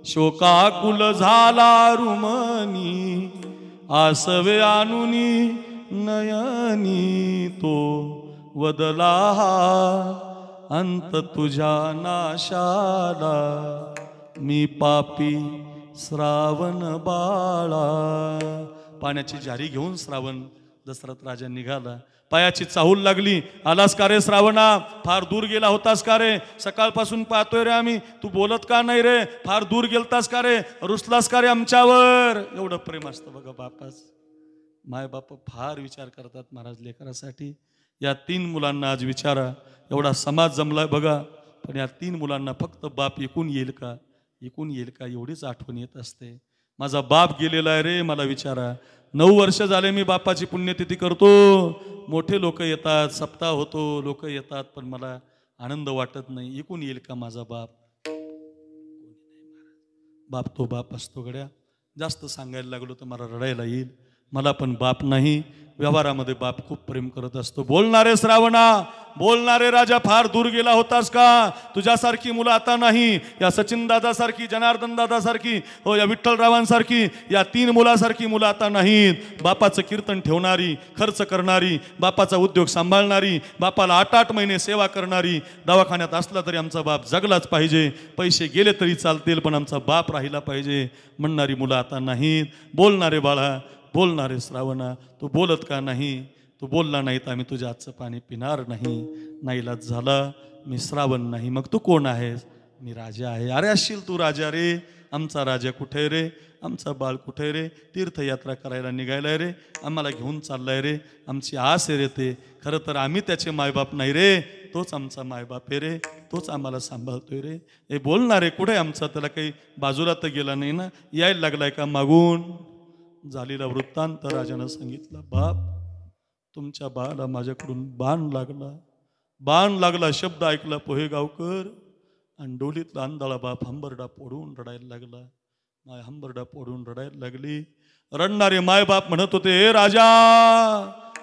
शोकाकुल झाला रुमनी, आसवे आणुनी नयनी, तो वदला अंत तुझ्या नाशाला, मी पापी श्रावण बाळा. पाण्याची जारी घेऊन श्रावण दशरथ राजा निघाला. पायाची चाहूल लागली. आलास का रे श्रावणा, फार दूर गेला होतास का रे, सकाळपासून पाहतोय रे आम्ही, तू बोलत का नाही रे, फार दूर गेलतास का रे, रुसलास का रे आमच्यावर. एवढं प्रेम असतं बघा बापाच. माय बाप फार विचार करतात महाराज लेकरासाठी. या 3 मुलांना आज विचारा, एवढा समाज जमलाय बघा, पण या 3 मुलांना फक्त बाप ऐकून येईल का, ऐकून येईल का, एवढीच आठवण येत असते. माझा बाप गेलेला आहे रे, मला विचारा. 9 वर्ष झाले मी बापाची पुण्यतिथी करतो. मोठे लोक येतात, सप्ताह होतो, लोक येतात, पण मला आनंद वाटत नाही. ऐकून येईल का माझा बाप. बाप तो बाप असतो गड्या. जास्त सांगायला लागलो तर मला रडायला येईल. मला पण बाप नाही, व्यवहारामध्ये बाप खूप प्रेम करत असतो. बोलणारे श्रावणा, बोलणारे राजा, फार दूर गेला होतास का, तुझ्यासारखी मुलं आता नाही. या सचिन दादासारखी, जनार्दन दादासारखी, हो या विठ्ठलरावांसारखी, या 3 मुलासारखी मुलं आता नाहीत. बापाचं कीर्तन ठेवणारी, खर्च करणारी, बापाचा उद्योग सांभाळणारी, बापाला 8-8 महिने सेवा करणारी, दवाखान्यात असला तरी आमचा बाप जगलाच पाहिजे, पैसे गेले तरी चालतील पण आमचा बाप राहिला पाहिजे म्हणणारी मुलं आता नाहीत. बोलणारे बाळा, बोलणारे श्रावणा, तू बोलत का नाही, तू बोलला नाही तर आम्ही तुझ्या हातचं पाणी पिणार नाही. नाईलाज झाला, मी श्रावण नाही, मग तू कोण आहेस. मी राजा आहे. अरे असशील तू राजा रे, आमचा राजा कुठे रे, आमचा बाळ कुठे रे, तीर्थयात्रा करायला निघायलाय रे, आम्हाला घेऊन चाललाय रे, आमची आस आहे रे ते. खरं तर आम्ही त्याचे मायबाप नाही रे, तोच आमचा मायबाप आहे रे, तोच आम्हाला सांभाळतोय रे. हे बोलणार आहे कुठे आमचा, त्याला काही बाजूला तर गेला नाही ना, यायला लागलाय का मागून. झालेला वृत्तांत राजानं सांगितलं. बाप, तुमच्या बाळाला माझ्याकडून बाण लागला शब्द ऐकला पोहेगावकर, आणि डोलीतला अंधाळा बाप हंबरडा पोडून रडायला लागला. माय हंबरडा पोडून रडायला लागली. रडणारे मायबाप म्हणत होते, हे राजा,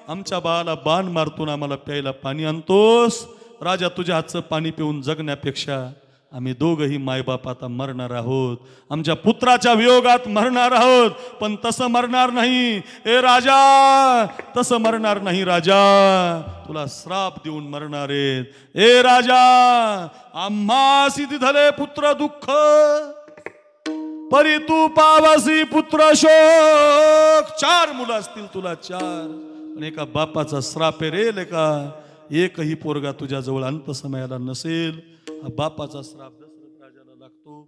आमच्या बाळाला बाण मारतून आम्हाला प्यायला पाणी आणतोस. राजा, तुझ्या हातचं पाणी पिऊन जगण्यापेक्षा आम्ही दोघंही मायबाप आता मरणार आहोत, आमच्या पुत्राच्या वियोगात मरणार आहोत. पण तसं मरणार नाही ए राजा, तसं मरणार नाही राजा, तुला श्राप देऊन मरणार आहेत. ए राजा, आम्हासी दिधले पुत्र दुःख, परी तू पावसी पुत्र शोक. 4 मुलं असतील तुला, 4, पण एका बापाचा श्राप आहे रे लेका. एकही पोरगा तुझ्या जवळ अंत समयाला नसेल. हा बापाचा श्राप दशरथ राजाला लागतो.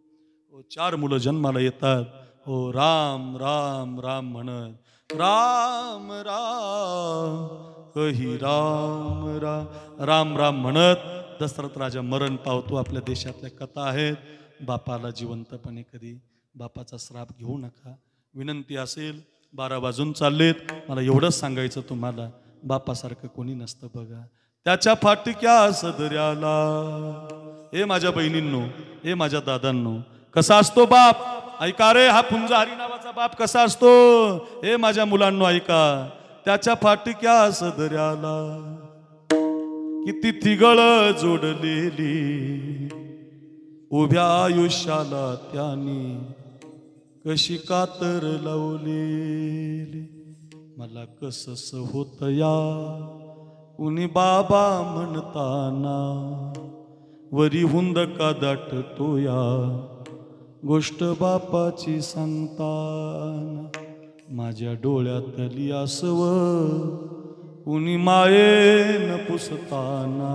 4 मुलं जन्माला येतात. हो राम राम राम म्हणत, राम राम कही राम राम राम राम म्हणत दशरथ राजा मरण पावतो. आपल्या देशातल्या कथा आहेत. बापाला जिवंतपणे कधी बापाचा श्राप घेऊ नका. विनंती असेल, 12 वाजून चाललेत, मला एवढंच सांगायचं तुम्हाला, बापासारखं कोणी नसतं बघा. त्याच्या फाटक्या सदऱ्याला, हे माझ्या बहिणींनो, हे माझ्या दादांनो, कसा असतो बाप ऐका रे. हा पुंजाहरी नावाचा बाप कसा असतो, हे माझ्या मुलांनो ऐका. त्याच्या फाटक्या सदऱ्याला किती तिगळ जोडलेली, उभ्या आयुष्याला त्याने कशी कातर लावलेली. मला कसस होत या कुणी बाबा म्हणताना, वरी हुंद का दाटतो या गोष्ट बापाची सांगताना. माझ्या डोळ्यातली आसव कुणी मायेन पुसताना,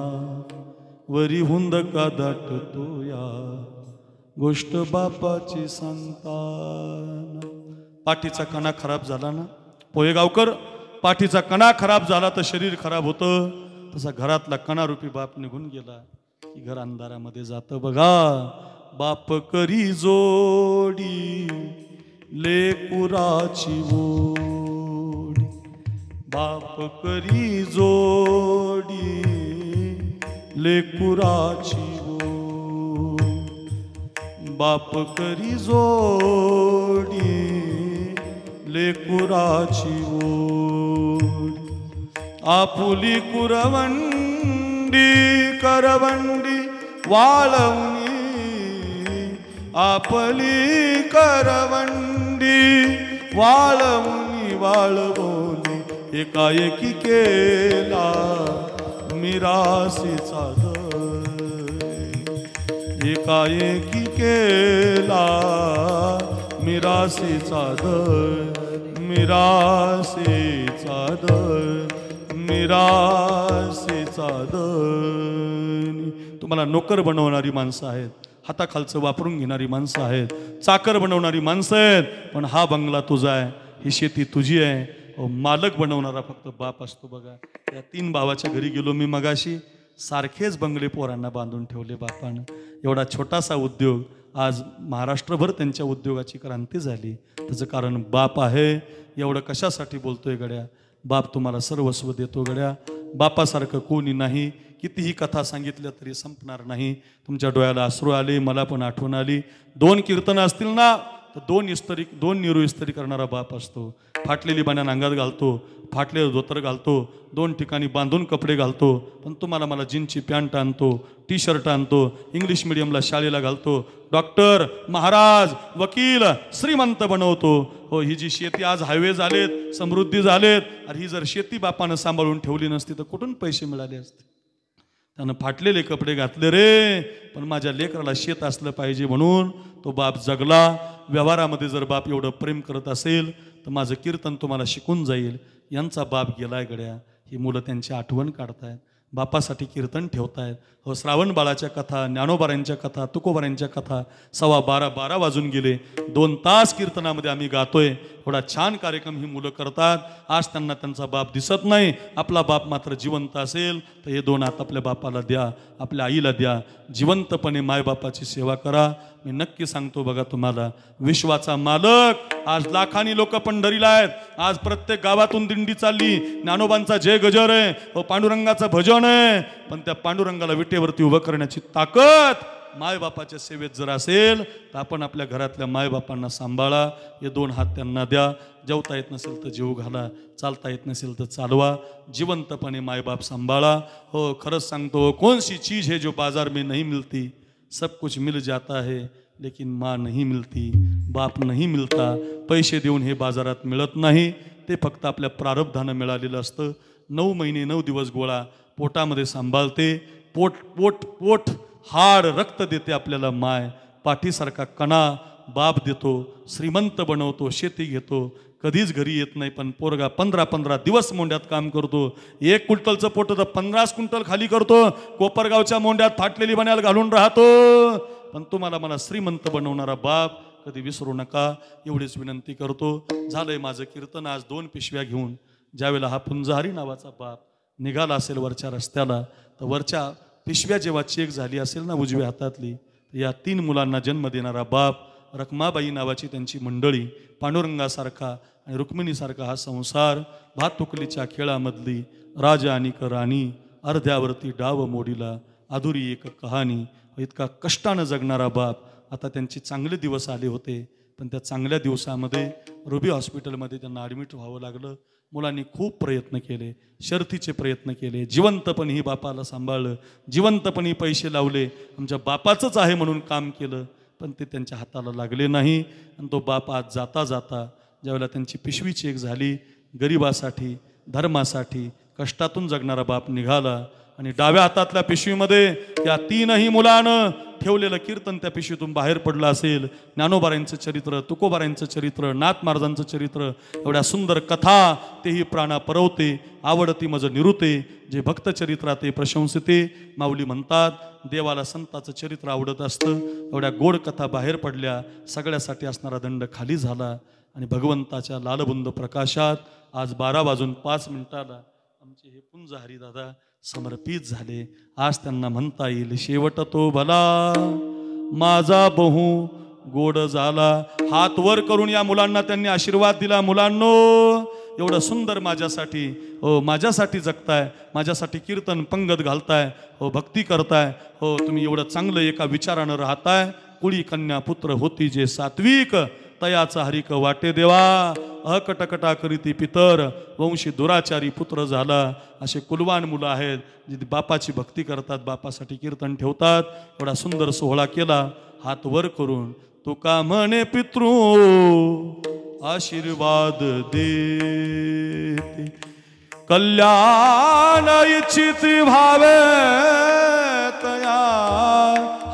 वरी हुंद का दाटतो या गोष्ट बापाची सांगताना. पाठीचा कणा खराब झाला ना पोहेगावकर, पाठीचा कणा खराब झाला तर शरीर खराब होतं. तसा घरातला कणा रूपी बाप निघून गेला की घर अंधारामध्ये जातं बघा. बाप करी जोडी लेकुराची ओढी, बाप करी जोडी लेकुराची ओढी, बाप करी जोडी लेकुराची ओढी. आपुली कुरवंडी करवंडी वाळवणी, आपली करवंडी वाळवणी वाळवणी. एकाएकी केला मिरासीचा दर, एकाएकी केला मिरासीचा दर, मिरासीचा दर, मिरासीचा दर. तुम्हाला नोकर बनवणारी माणसं आहेत, हाताखालचं वापरून घेणारी माणसं आहेत, चाकर बनवणारी माणसं आहेत, पण हा बंगला तुझा आहे, ही शेती तुझी आहे. मालक बनवणारा फक्त बाप असतो बघा. या 3 भावाच्या घरी गेलो मी मगाशी, सारखेच बंगले पोरांना बांधून ठेवले बापानं. एवढा छोटासा उद्योग, आज महाराष्ट्रभर त्यांच्या उद्योगाची क्रांती झाली. त्याचं कारण बाप आहे. एवढं कशासाठी बोलतोय गड्या? बाप तुम्हाला सर्वस्व देतो गड्या. बापासारखं कोणी नाही. कितीही कथा सांगितल्या तरी संपणार नाही. तुमच्या डोळ्याला अश्रू आले, मला पण आठवण आली. 2 कीर्तनं असतील ना तर 2 निरू इस्त्री करणारा बाप असतो. फाटलेली बन्यान अंगात घालतो, फाटलेलं धोतर घालतो, 2 ठिकाणी बांधून कपडे घालतो. पण तुम्हाला मला जीन्सची पॅन्ट आणतो, टी-शर्ट आणतो, इंग्लिश मिडियमला शाळेला घालतो, डॉक्टर, महाराज, वकील, श्रीमंत बनवतो. हो, ही जी शेती आज हायवे झालेत, समृद्धी झालेत, अरे ही जर शेती बापानं सांभाळून ठेवली नसती तर कुठून पैसे मिळाले असते? त्यानं फाटलेले कपडे घातले रे, पण माझ्या लेकराला शेत असलं पाहिजे म्हणून तो बाप जगला. व्यवहारामध्ये जर बाप एवढं प्रेम करत असेल तर माझं कीर्तन तुम्हाला शिकून जाईल. यांचा बाप गेलाय गड्या. ही मुलं त्यांची आठवण काढतायत. बापासाठी कीर्तन ठेवतायत. हो, श्रावण बाळाच्या कथा, ज्ञानोबारांच्या कथा, तुकोबारांच्या कथा 12:15 वाजून गेले. 2 तास कीर्तनामध्ये आम्ही गातोय. एवढा छान कार्यक्रम ही मुलं करतात. आज त्यांना त्यांचा बाप दिसत नाही. आपला बाप मात्र जिवंत असेल तर हे 2 हात आपल्या बापाला द्या, आपल्या आईला द्या. जिवंतपणे मायबापाची सेवा करा. मी नक्की सांगतो बघा तुम्हाला, विश्वाचा मालक. आज लाखांनी लोक पंढरीला आहेत. आज प्रत्येक गावातून दिंडी चालली. ज्ञानोबांचा जय गजर आहे, हो पांडुरंगाचं भजन आहे. पण त्या पांडुरंगाला विटेवरती उभं करण्याची ताकद मायबापाच्या सेवेत जर असेल तर आपण आपल्या घरातल्या मायबापांना सांभाळा. हे 2 हात त्यांना द्या. जेवता येत नसेल तर जेवू घाला, चालता येत नसेल तर चालवा. जिवंतपणे मायबाप सांभाळा. हो, खरंच सांगतो, कौन सी चीज है जो बाजार में नहीं मिलती. सब कुछ मिल जाता है लेकिन माँ नहीं मिलती, बाप नहीं मिलता. पैसे देऊन हे बाजारात मिळत नाही. ते फक्त आपल्या प्रारब्धानं मिळालेलं असतं. 9 महिने 9 दिवस गोळा पोटामध्ये सांभाळते. पोट पोट पोट हाड रक्त देते आपल्याला माय. पाठीसारखा कणा बाप देतो, श्रीमंत बनवतो, शेती घेतो. कधीच घरी येत नाही, पण पोरगा 15-15 दिवस मोंड्यात काम करतो. 1 क्विंटलचं पोट तर 50 क्विंटल खाली करतो. कोपरगावच्या मोंड्यात फाटलेली बन्याल घालून राहतो. पण तुम्हाला मला श्रीमंत बनवणारा बाप कधी विसरू नका, एवढीच विनंती करतो. झालंय माझं कीर्तन. आज 2 पिशव्या घेऊन ज्यावेळेला हा पुंजारी नावाचा बाप निघाला असेल वरच्या रस्त्याला, तर वरच्या पिशव्या जेव्हा चेक झाली असेल ना उजव्या हातातली, या 3 मुलांना जन्म देणारा बाप, रखमाबाई नावाची त्यांची मंडळी, पांडुरंगासारखा आणि रुक्मिणीसारखा हा संसार, भातुकलीच्या खेळामधली राजा आणि राणी, अर्ध्यावरती डाव मोडीला, अधुरी एक कहाणी. इतका कष्टानं जगणारा बाप. आता त्यांचे चांगले दिवस आले होते, पण त्या चांगल्या दिवसामध्ये रुबी हॉस्पिटलमध्ये त्यांना ॲडमिट व्हावं लागलं. मुलांनी खूप प्रयत्न केले, शर्थीचे प्रयत्न केले. जिवंतपणी ही बापाला सांभाळलं, जिवंतपणी पैसे लावले, आमच्या बापाचंच आहे म्हणून काम केलं. पण ते त्यांच्या हाताला लागले नाही. आणि तो बाप आज जाता जाता ज्यावेळेला त्यांची पिशवी चेक झाली, गरिबासाठी, धर्मासाठी, कष्टातून जगणारा बाप निघाला. आणि डाव्या हातातल्या पिशवीमध्ये या 3ही मुलानं ठेवलेलं कीर्तन त्या पिशवीतून बाहेर पडलं असेल. ज्ञानोबारांचं चरित्र, तुकोबारांचं चरित्र, नाथ महाराजांचं चरित्र, एवढ्या सुंदर कथा. तेही प्राणा परवते, आवडती मज निरुते, जे भक्तचरित्रा ते प्रशंसते. माऊली म्हणतात, देवाला संताचं चरित्र आवडत असतं. एवढ्या गोड कथा बाहेर पडल्या. सगळ्यासाठी असणारा दंड खाली झाला. आणि भगवंताच्या लालबुंद प्रकाशात आज 12:05 आमचे हे पुंज हरिदादा समर्पित झाले. आज त्यांना म्हणता येईल, शेवट तो भला माझा बहु गोड झाला. हात वर करून या मुलांना त्यांनी आशीर्वाद दिला. मुलांनो, एवढं सुंदर माझ्यासाठी, हो माझ्यासाठी जगताय, माझ्यासाठी कीर्तन पंगत घालताय, हो भक्ती करताय, हो तुम्ही एवढं चांगलं एका विचारानं राहताय. कुळी कन्या पुत्र होती जे सात्विक, तयाचा हरिक वाटे देवा. अकटकटा करीती पितर, वंशी दुराचारी पुत्र झाला. असे कुलवान मुलं आहेत जे बापाची भक्ती करतात, बापासाठी कीर्तन ठेवतात. एवढा सुंदर सोहळा केला. हात वर करून तुका म्हणे पितृ आशीर्वाद देते, कल्याण इच्छित भावे तया.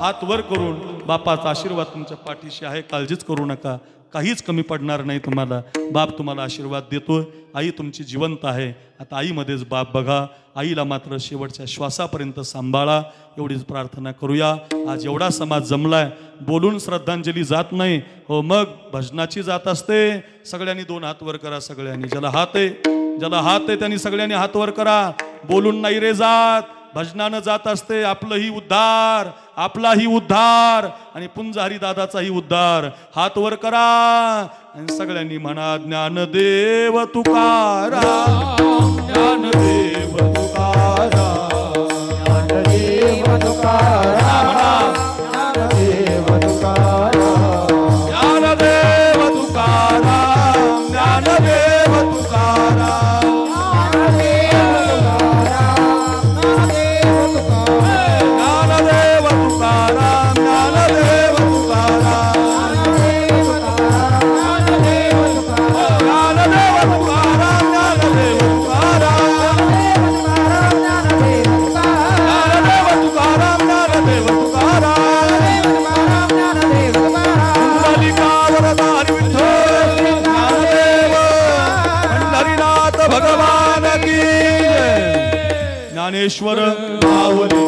हात वर करून बापाचा आशीर्वाद तुमच्या पाठीशी आहे, काळजीच करू नका. काहीच कमी पडणार नाही तुम्हाला. बाप तुम्हाला आशीर्वाद देतोय. आई तुमची जिवंत आहे. आता आईमध्येच बाप बघा. आईला मात्र शेवटच्या श्वासापर्यंत सांभाळा, एवढीच प्रार्थना करूया. आज एवढा समाज जमलाय, बोलून श्रद्धांजली जात नाही, हो मग भजनाची जात असते. सगळ्यांनी 2 हात वर करा. सगळ्यांनी, ज्याला हात आहे त्यांनी सगळ्यांनी हात वर करा. बोलून नाही रे जात, भजनानं जात असते. आपलंही उद्धार, आपलाही उद्धार आणि पुंज हरिदादाचाही उद्धार. हात वर करा आणि सगळ्यांनी म्हणा, ज्ञानदेव तुकाराम, ज्ञानदेव तुकाराम, ज्ञानदेव तुकाराम, ज्ञानदेव तुकाराम, ज्ञानदेव तुकाराम, ज्ञानदेव तुकाराम. ज्ञानेश्वर माऊली